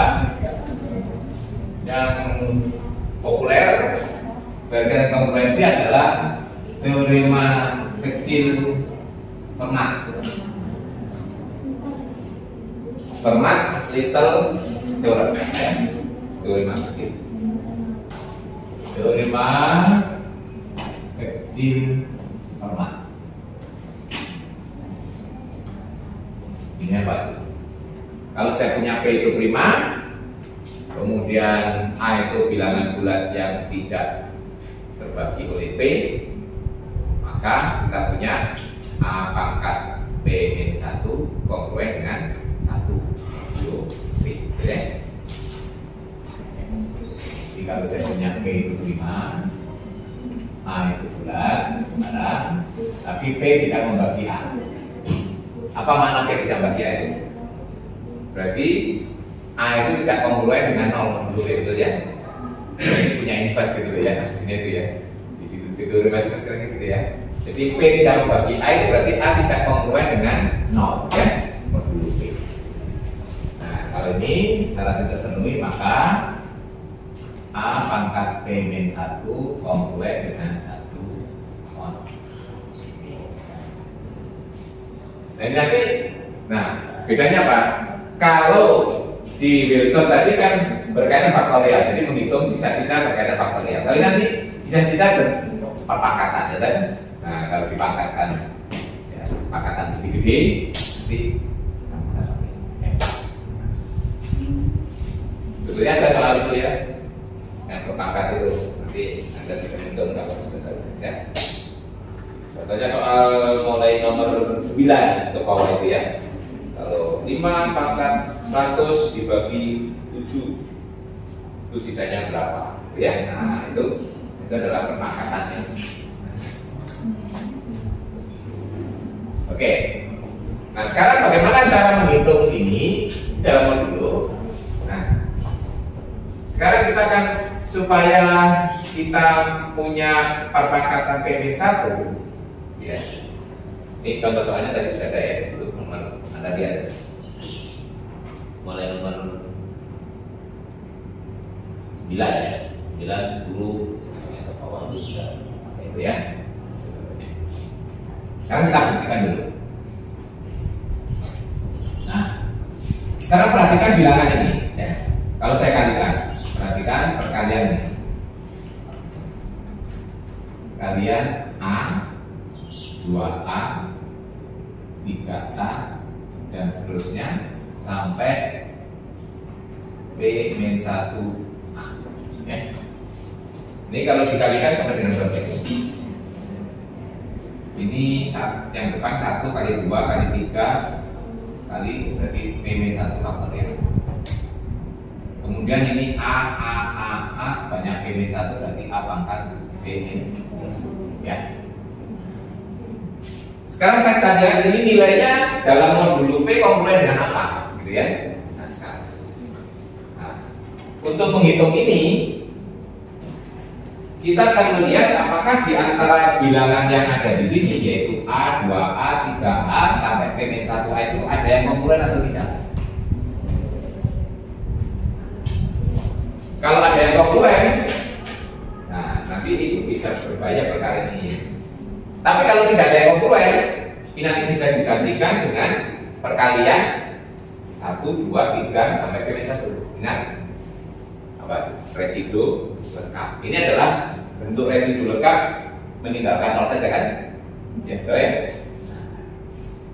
yang populer berkaitan kongruensi adalah teorema kecil Fermat little theorem ya. Teorema kecil Fermat ini apa? Kalau saya punya P itu prima, kemudian A itu bilangan bulat yang tidak terbagi oleh P, maka kita punya A pangkat P-1 kongruen dengan 1 P, ya. Jadi kalau saya punya P itu prima, A itu bulat, sekarang, tapi P tidak membagi A. Apa makna P tidak membagi A itu? Berarti A itu tidak kongruen dengan 0 modulo itu ya. Ini punya inverse gitu ya, hasilnya itu ya. Di situ teorema inverse gitu ya. Jadi P tidak membagi A itu berarti A tidak kongruen dengan 0 ya, modulo P. Nah, kalau ini syarat terpenuhi maka A pangkat P-1 kongruen dengan 1 modulo P. Nah, ini nanti, nah bedanya apa? Kalau di Wilson tadi kan berkaitan faktorial, jadi menghitung sisa-sisa berkaitan faktorial. Tapi nanti sisa-sisa perpangkatan, ya kan? Nah, kalau dipangkatkan, ya, pangkatan lebih gede, nanti sebetulnya ada soal itu ya, yang perpangkat itu nanti Anda bisa menghitung berapa sebentar, ya. Contohnya soal mulai nomor 9 untuk bawah itu ya. Kalau 5 pangkat 100 dibagi 7 itu sisanya berapa? Ya, nah itu adalah perpangkatannya. Oke. Nah, sekarang bagaimana cara menghitung ini dalam modulo? Nah, sekarang kita akan supaya kita punya perpangkatan P-1 ya. Ini contoh soalnya tadi sudah ada ya, di situ nomor ada dia. Mulai nomor 9 ya, 9, 10 ke bawah itu sudah pakai itu ya. Sekarang kita buktikan dulu. Nah, sekarang perhatikan bilangan ini ya. Kalau saya kalikan, perhatikan perkalian ini. Kalian A, 2A, 3A, dan seterusnya sampai B-1A ya. Ini kalau dikalikan sama dengan berapa ini? Ini yang depan 1 kali 2 kali 3 kali berarti B-1 faktorial. Kemudian ini A sebanyak B-1 berarti A pangkat B-. Ya. Sekarang kan kalian ini nilainya dalam modulo P kongruen dengan apa, gitu ya? Nah, sekarang. Nah, untuk menghitung ini, kita akan melihat apakah di antara bilangan yang ada di sini, yaitu A, 2A, 3A sampai P-1A itu ada yang kongruen atau tidak? Kalau ada yang kongruen, nah nanti itu bisa berbahaya perkara ini. Tapi kalau tidak ada yang kongruen, ini nanti bisa digantikan dengan perkalian 1, 2, 3 sampai P-1. Ingat apa? Residu lengkap. Ini adalah bentuk residu lengkap meninggalkan 0 saja kan? Ya, betul ya?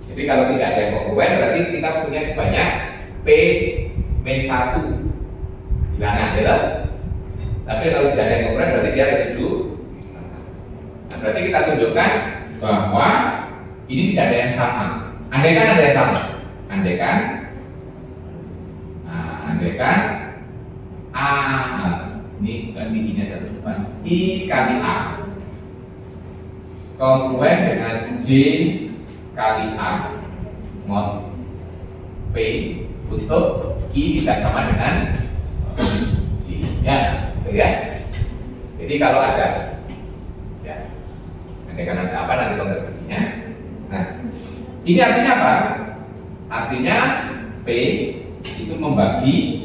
Jadi kalau tidak ada yang kongruen berarti kita punya sebanyak P-1 bilangan ya. Tapi kalau tidak ada yang kongruen berarti dia residu. Nah, berarti kita tunjukkan bahwa ini tidak ada yang sama. Andaikan ada yang sama. Andaikan A, ini ganti I-nya satu depan, I kali A kongruen dengan J kali A mod P untuk I tidak sama dengan J ya, betul ya. Jadi kalau ada ya, andaikan ada apa nanti konversinya. Nah, ini artinya apa? Artinya P itu membagi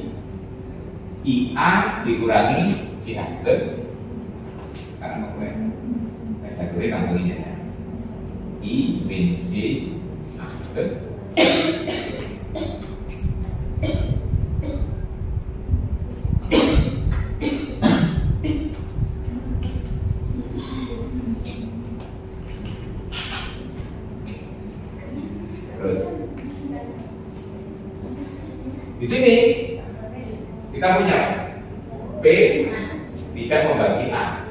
IA dikurangi JA, betul? Karena kongruen. Saya tulis langsung ini ya. I min J A, betul? Terus di sini kita punya P tidak membagi A.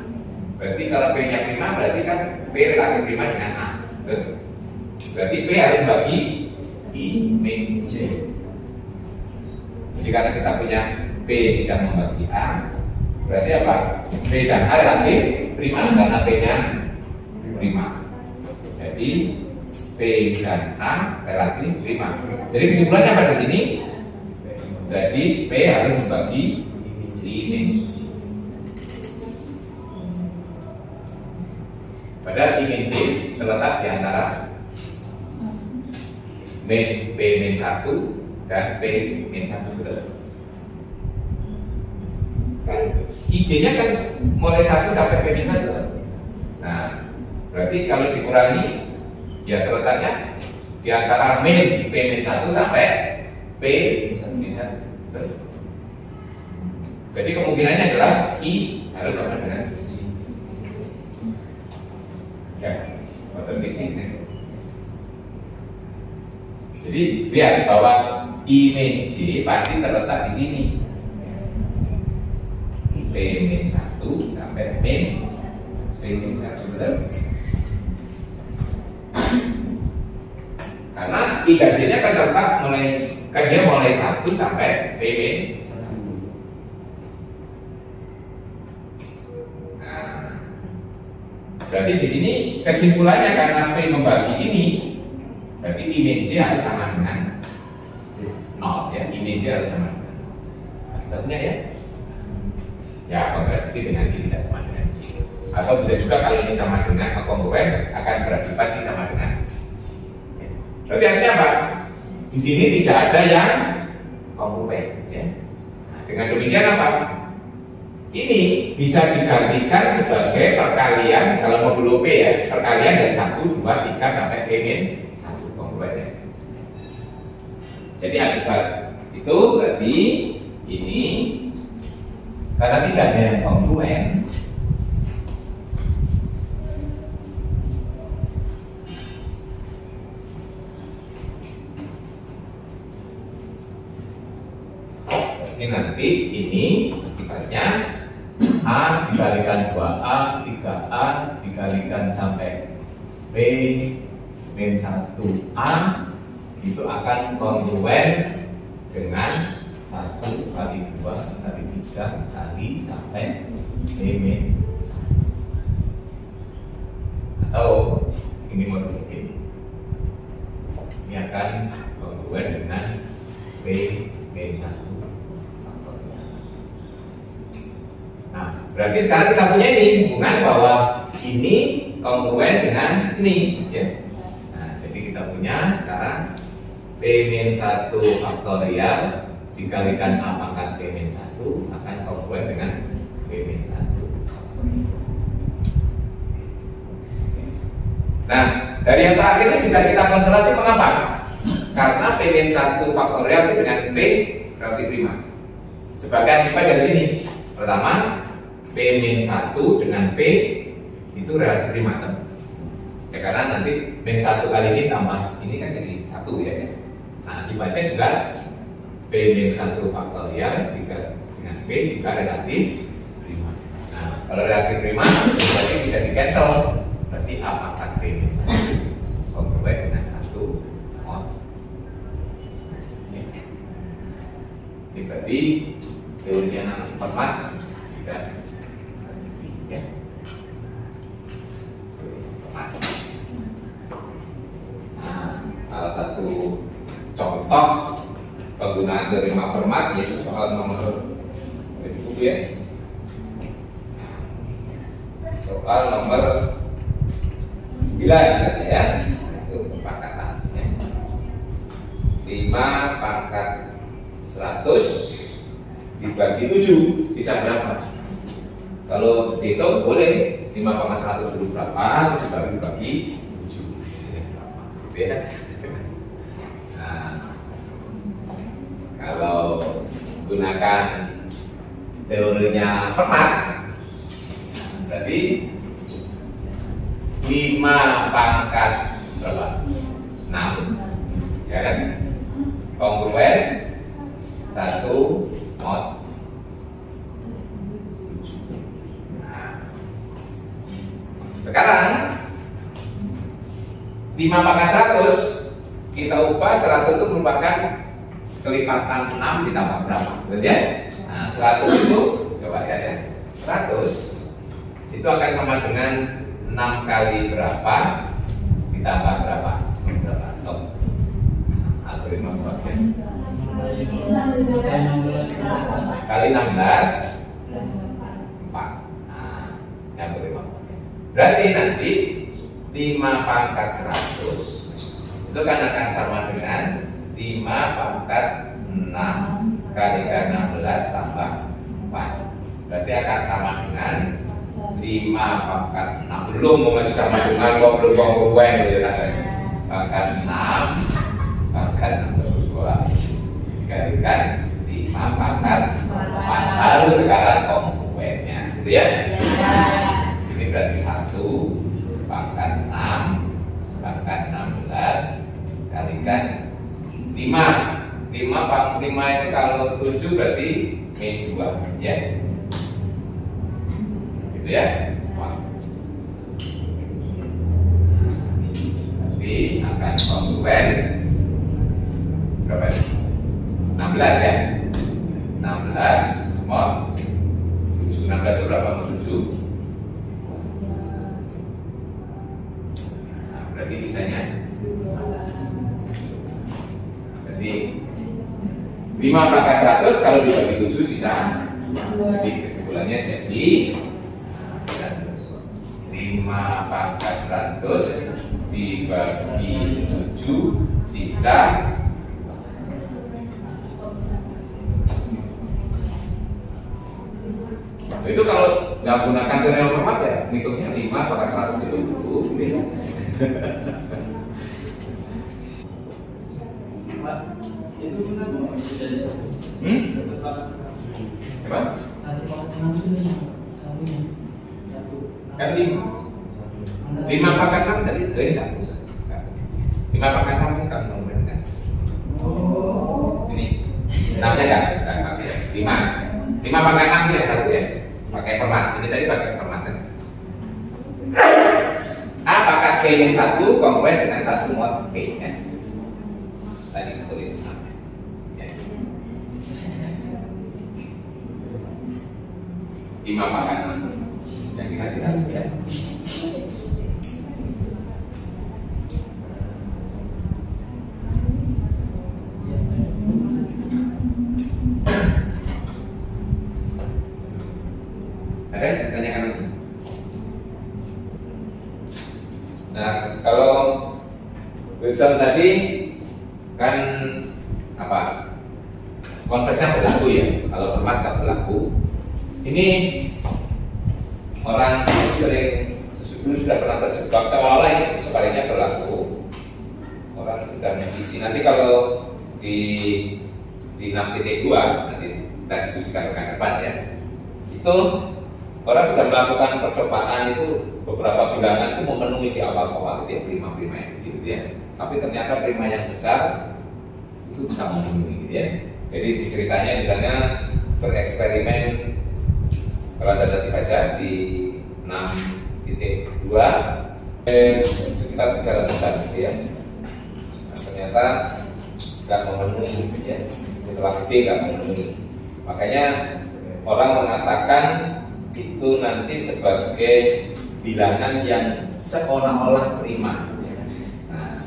Berarti kalau P-nya prima berarti kan P relatif prima dengan A. Berarti P harus bagi I min J. Jadi karena kita punya P tidak membagi A, berarti apa? P dan A relatif prima karena P-nya prima. Jadi P dan A relatif prima. Jadi kesimpulannya apa di sini? Jadi P harus membagi I min J. Padahal I min J terletak di antara P-1 dan P-1, betul? Kan IJ-nya kan mulai 1 sampai P-1. Nah, berarti kalau dikurangi ya terletaknya di antara P-1 sampai P-1. Jadi kemungkinannya adalah I harus sama dengan J. Ya, otomatis. Jadi lihat bahwa I min J pasti terletak di sini. P-1 sampai P-1, betul? Karena I dan J-nya kan terletak mulai 1 sampai P-1. Nah, berarti di sini kesimpulannya karena P membagi ini, berarti I min J harus sama dengan 0 ya. I min J harus sama dengan 0. Satunya ya. Ya, kontradiksi dengan I tidak sama dengan J. Atau bisa juga kalau ini sama dengan kongruen akan berakibat I sama dengan J. Berarti artinya apa? Di sini tidak ada yang kongruen, ya. Nah, dengan demikian apa? Ini bisa digantikan sebagai perkalian kalau modulo P ya, perkalian dari 1, 2, 3 sampai P-1 kongruen ya. Jadi akibat itu berarti ini karena tidak ada yang kongruen, ini nanti ini akibatnya A dikalikan 2A, 3A dikalikan sampai B min 1A itu akan kongruen dengan 1 kali 2 kali 3 kali sampai B min 1. Atau ini modul ini akan kongruen dengan B min 1. Nah, berarti sekarang kita punya ini hubungan bahwa ini kongruen dengan ini, ya. Nah, jadi kita punya sekarang P-1 faktorial dikalikan A pangkat P-1 akan kongruen dengan P-1 faktorial. Nah, dari yang terakhir ini bisa kita konservasi mengapa? Karena P-1 faktorial itu dengan P relatif prima. Sebagai akibat dari sini. Pertama, P-1 dengan P itu relatif prima. Ya, karena nanti min 1 kali ini tambah ini kan jadi 1 ya. Nah, akibatnya juga P-1 faktorial dengan P juga relatif prima. Nah, kalau relatif prima berarti bisa di cancel. Berarti A pangkat P-1 kongruen dengan 1 mod. Ini berarti teorinya nanti format tidak ya. Nah, salah satu contoh penggunaan teori format yaitu soal nomor buku ya. Soal nomor 9 ya. Itu pangkatan ya. 5 pangkat 100 dibagi 7 sisa berapa? Kalau dihitung boleh 5 pangkat 100 dulu berapa, terus dibagi 7 sisa berapa, gitu ya. Nah, kalau gunakan teorinya Fermat, berarti 5 pangkat berapa? 6 ya kan? Kongruen 1 mod 7. Nah, sekarang 5 pangkat 100 kita ubah 100 itu merupakan kelipatan 6 ditambah berapa? Betul ya? Nah, 100 itu coba lihat ya. 100 itu akan sama dengan 6 kali berapa ditambah berapa? Berapa? Atau 5 bagian kali 16 4. Nah, yang berlima. Berarti nanti 5 pangkat 100 itu kan akan sama dengan 5 pangkat 6 kalikan 16 tambah 4. Berarti akan sama dengan 5 pangkat 6. Belum masih sama dengan kok belum kongruen gitu kan. Pangkat 6 pangkat 6 dikalikan 5 pangkat 4 baru sekarang kongruen-nya gitu ya. Ini berarti 1 pangkat 6 pangkat 16 kalikan 5 pangkat 5 itu kalau 7 berarti min 2 ya gitu ya. Berarti akan kongruen berapa ini? 16 ya, 16 mod 7, 16 itu berapa mod 7? Nah, berarti sisanya berarti 5 pangkat 100 kalau dibagi 7 sisa. Jadi kesimpulannya jadi 5 pangkat 100 dibagi 7 bisa itu kalau nggak gunakan teori format ya hitungnya 5 × 100 itu dulu. Apa? Kan 5 pangkat 6 tadi dari 1. 5 pangkat 6 ini kalau mau kan? Ini 6-nya kan? 5 pangkat 6 ya 1 ya. Pakai format. Ini tadi pakai format kan? A pangkat P yang 1 kongruen dengan 1 mod P ya. Tadi kita tulis ya. 5 pangkat 6 yang kita ya. Ada pertanyaan lagi? Nah, kalau Wilson tadi kan apa? Konversinya berlaku ya. Kalau format tak berlaku. Ini orang sering dulu sudah pernah terjebak seolah-olah ini sebaliknya berlaku. Orang sudah mengisi. Nanti kalau di 6.2 nanti kita diskusikan rekan depan ya. Itu orang sudah melakukan percobaan itu beberapa bilangan itu memenuhi di awal-awal itu ya prima-prima yang kecil ya. Tapi ternyata prima yang besar itu bisa memenuhi gitu ya. Jadi ceritanya misalnya bereksperimen kalau Anda nanti baca di 6.2 sekitar 300-an gitu ya. Nah, ternyata nggak memenuhi gitu ya. Setelah gede nggak memenuhi. Makanya orang mengatakan itu nanti sebagai bilangan yang seolah-olah prima. Nah,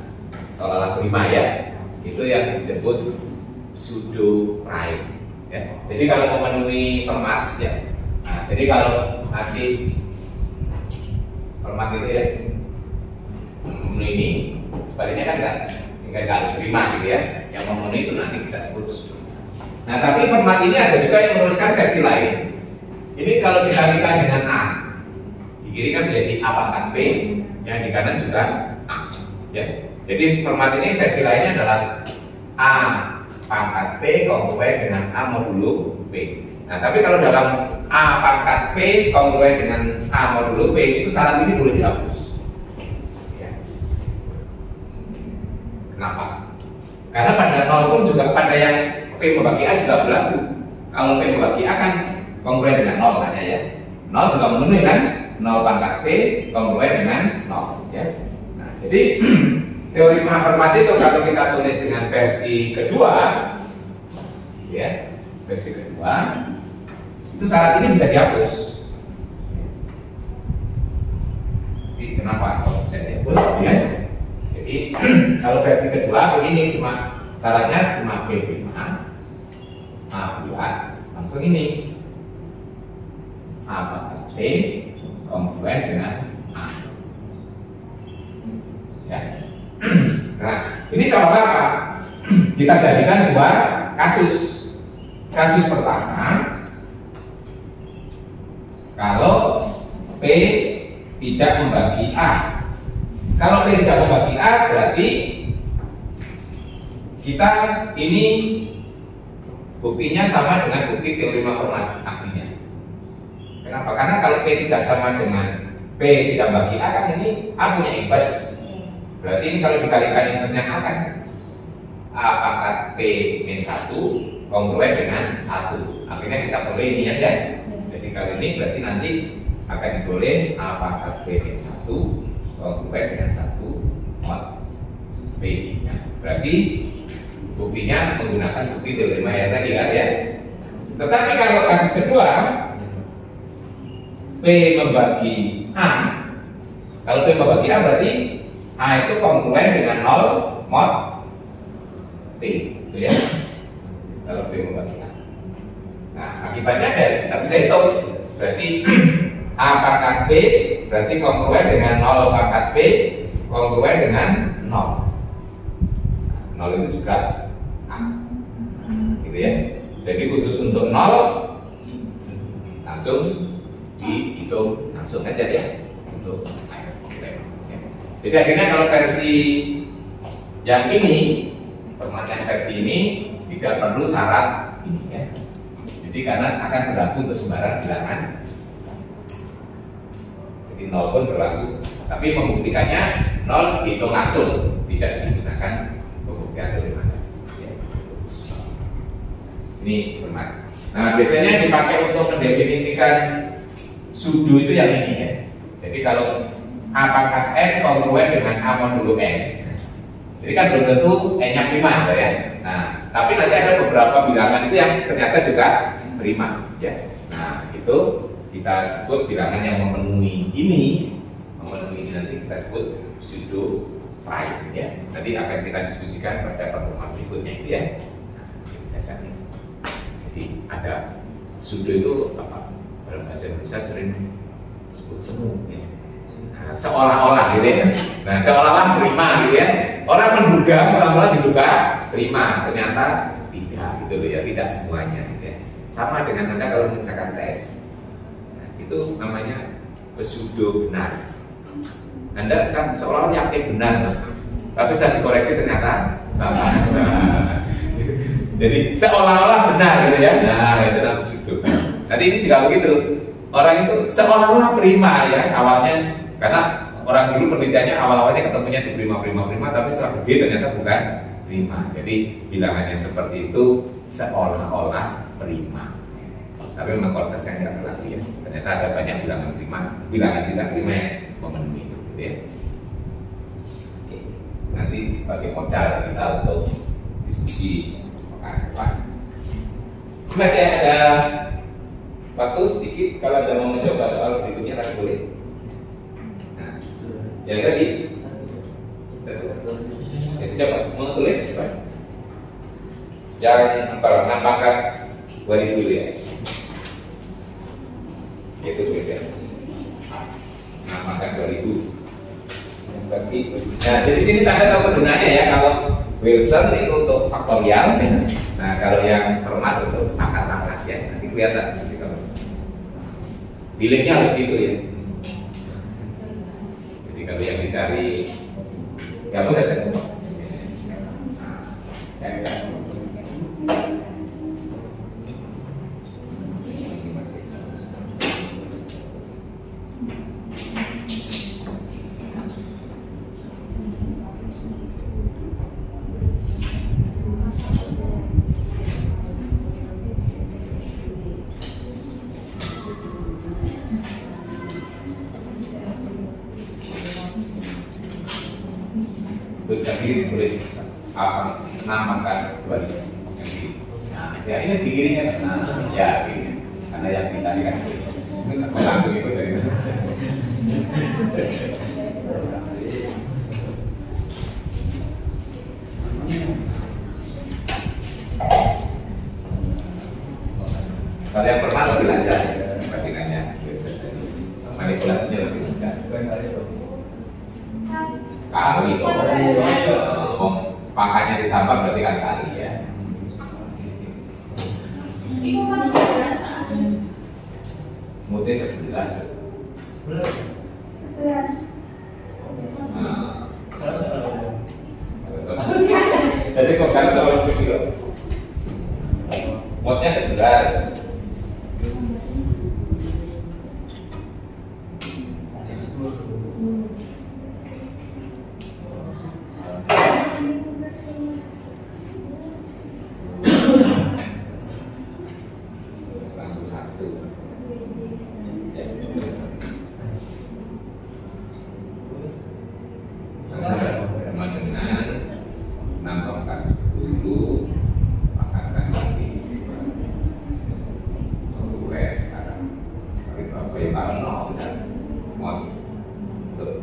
seolah-olah prima ya, itu yang disebut pseudo prime. Ya. Jadi kalau memenuhi format ya, nah, jadi kalau nanti format itu ya memenuhi ini, sebaliknya kan nggak harus prima gitu ya. Yang memenuhi itu nanti kita sebut pseudo. Nah, tapi format ini ada juga yang menuliskan versi lain. Ini kalau dikalikan dengan A, di kiri kan menjadi A pangkat P, yang di kanan juga A. Ya. Jadi format ini versi lainnya adalah A pangkat P kongruen dengan A modulo P. Nah, tapi kalau dalam A pangkat P kongruen dengan A modulo P itu syarat ini boleh dihapus. Ya. Kenapa? Karena pada 0 pun juga pada yang P membagi A juga berlaku. Kalau P membagi A kan kongruen dengan 0 kan ya. 0 juga memenuhi kan? 0 pangkat P kongruen dengan 0 ya. Nah, jadi teori format itu kalau kita tulis dengan versi kedua ya, versi kedua itu syarat ini bisa dihapus. Jadi kenapa kalau bisa dihapus ya? Jadi kalau versi kedua begini cuma syaratnya cuma P5 A bulat langsung ini A pangkat P kongruen dengan A. Ya. Nah, ini sama apa? Kita jadikan dua kasus. Kasus pertama, kalau P tidak membagi A. Kalau P tidak membagi A berarti kita ini buktinya sama dengan bukti teorema format aslinya. Kenapa? Karena kalau P tidak sama dengan P tidak bagi A kan ini A punya inverse. Berarti ini kalau dikalikan inverse-nya A kan A pangkat P min 1 kongruen dengan 1. Akhirnya kita boleh ini aja. Jadi kali ini berarti nanti akan diboleh A pangkat P min 1 kongruen dengan 1 mod P. Ya. Berarti buktinya menggunakan bukti teorema yang tadi kan ya. Tetapi kalau kasus kedua P membagi A, kalau P membagi A berarti A itu kongruen dengan 0 mod P, gitu ya. Kalau P membagi A. Nah, akibatnya ya kita bisa hitung. Berarti A pangkat P berarti kongruen dengan 0 pangkat P kongruen dengan 0. 0 itu juga A, gitu ya. Jadi khusus untuk 0 langsung dihitung langsung aja ya untuk air kompleks. Jadi akhirnya kalau versi yang ini, pemakaian versi ini tidak perlu syarat ini ya. Jadi karena akan berlaku untuk sembarang bilangan. Jadi 0 pun berlaku. Tapi membuktikannya 0 dihitung langsung, tidak digunakan pembuktian dari mana. Ya. Ini bermakna. Nah, biasanya dipakai untuk mendefinisikan pseudo itu yang ini ya. Jadi kalau apakah N kongruen dengan A modulo N? Jadi kan belum tentu N-nya prima ya. Nah, tapi nanti ada beberapa bilangan itu yang ternyata juga prima ya. Nah, itu kita sebut bilangan yang memenuhi ini nanti kita sebut pseudo prime ya. Nanti akan kita diskusikan pada pertemuan berikutnya itu ya. Nah, dasarnya. Jadi ada pseudo itu apa? Dalam bahasa Indonesia sering disebut semu ya. Nah, seolah-olah gitu ya. Nah, seolah-olah prima gitu ya. Orang menduga, mula-mula diduga prima, ternyata tidak gitu loh ya, tidak semuanya gitu ya. Sama dengan Anda kalau mengerjakan tes. Nah, itu namanya pseudo benar. Anda kan seolah-olah yakin benar, tapi setelah dikoreksi ternyata salah. Jadi seolah-olah benar gitu ya. Nah, itu namanya pseudo. Nanti ini juga begitu. Orang itu seolah-olah prima ya awalnya, karena orang dulu penelitiannya awal-awalnya ketemunya di prima, tapi setelah gede ternyata bukan prima. Jadi bilangannya seperti itu seolah-olah prima. Tapi memang konteks yang tidak berlaku ya. Ternyata ada banyak bilangan prima, bilangan tidak prima yang memenuhi itu, gitu ya. Oke. Nanti sebagai modal kita untuk diskusi pekan depan. Masih ada waktu sedikit, kalau Anda mau mencoba soal berikutnya tadi boleh. Nah, yang tadi satu. Ya, coba mau tulis coba. Yang kalau 6 pangkat 2000 ya. Itu beda. 6 pangkat 2000. Nah, jadi sini tanda tahu kegunaannya ya. Kalau Wilson itu untuk faktorial, ya. Nah kalau yang Fermat untuk pangkat-pangkat ya. Nanti kelihatan nanti kalau pilihnya harus gitu ya. Jadi kalau yang dicari ya apa saja. Jadi tulis apa 6 pangkat 2000. Nah, ya ini di kirinya kan? Nah, ya kirinya. Karena yang kita ini kan langsung ikut dari itu. Kalau yang pernah lebih lancar bandingannya, manipulasinya lebih mudah. Kali dong, pangkatnya ditambah berarti kan kali ya. Itu kan 11. Mudah 11. 11. Nah, jadi kok kan soal kecil. Modnya 11.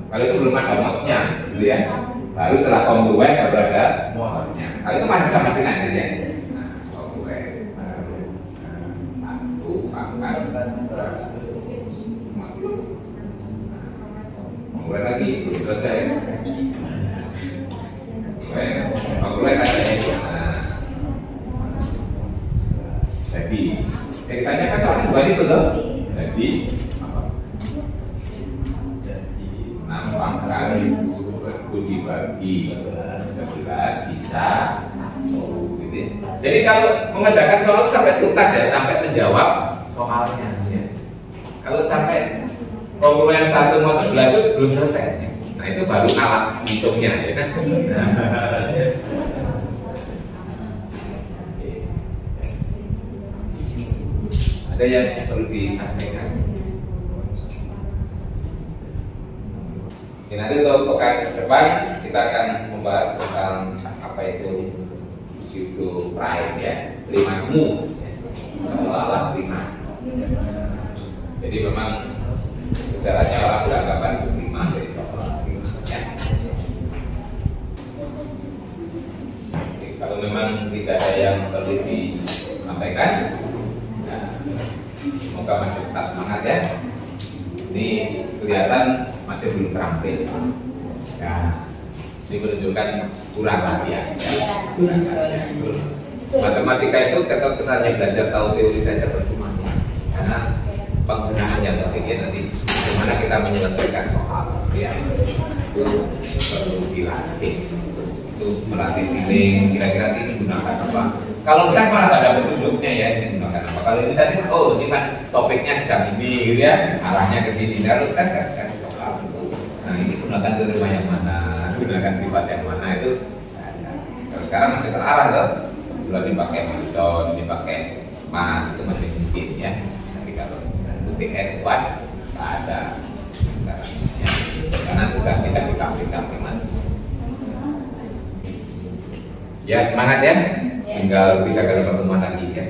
Kalau itu belum ada modnya, gitu ya. Baru setelah kongruen baru ada modnya. Kalau itu masih sama dengan ini ya. Nah, kongruen baru 1 pangkat 100. Kongruen lagi belum selesai. Kongruen ada jadi. Kita tanyakan soal kembali betul. Jadi apa? Jadi 6 pangkal 1000 dibagi 11 sisa 1 gitu. Jadi kalau mengerjakan soal sampai tuntas ya, sampai menjawab soalnya ya. Kalau sampai kongruen 1 mau 11 itu belum selesai. Nah itu baru alat hitungnya ya kan. Ada yang perlu disampaikan? Oke, nanti untuk pekan depan kita akan membahas tentang apa itu pseudo prime ya, prima semu, seolah-olah prima. Jadi memang sejarahnya orang beranggapan prima dari seolah prima ya. Oke, kalau memang tidak ada yang perlu disampaikan, nah, semoga masih tetap semangat ya. Ini kelihatan masih belum terampil. Nah, ini menunjukkan kurang latihan. Ya. Kurang latihan. Matematika itu tetap kita hanya belajar tahu teori saja percuma. Karena penggunaan yang pentingnya nanti bagaimana kita menyelesaikan soal. Ya, itu perlu dilatih. Itu melatih feeling. Kira-kira ini gunakan apa? Kalau kita malah ada petunjuknya ya, ini gunakan apa? Kalau ini tadi, oh ini kan topiknya sedang ini, gitu ya, arahnya ke sini. Lalu tes kan kasih soal. Nah ini gunakan teorema yang mana, gunakan sifat yang mana itu. Nah, kalau sekarang masih terarah loh. Kalau dipakai Wilson, dipakai mat itu masih mungkin ya. Tapi kalau UTS UAS tak ada garansinya, karena sudah tidak ditampilkan memang. Ya semangat ya. Tinggal 3 kali pertemuan lagi ya.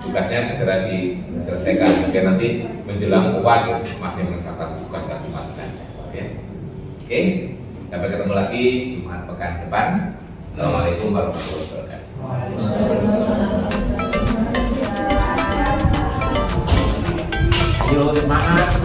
Tugasnya segera diselesaikan biar nanti menjelang UAS masih mengerjakan tugas masing-masing ya. Oke, sampai ketemu lagi Jumat pekan depan. Assalamualaikum warahmatullahi wabarakatuh. Yo semangat.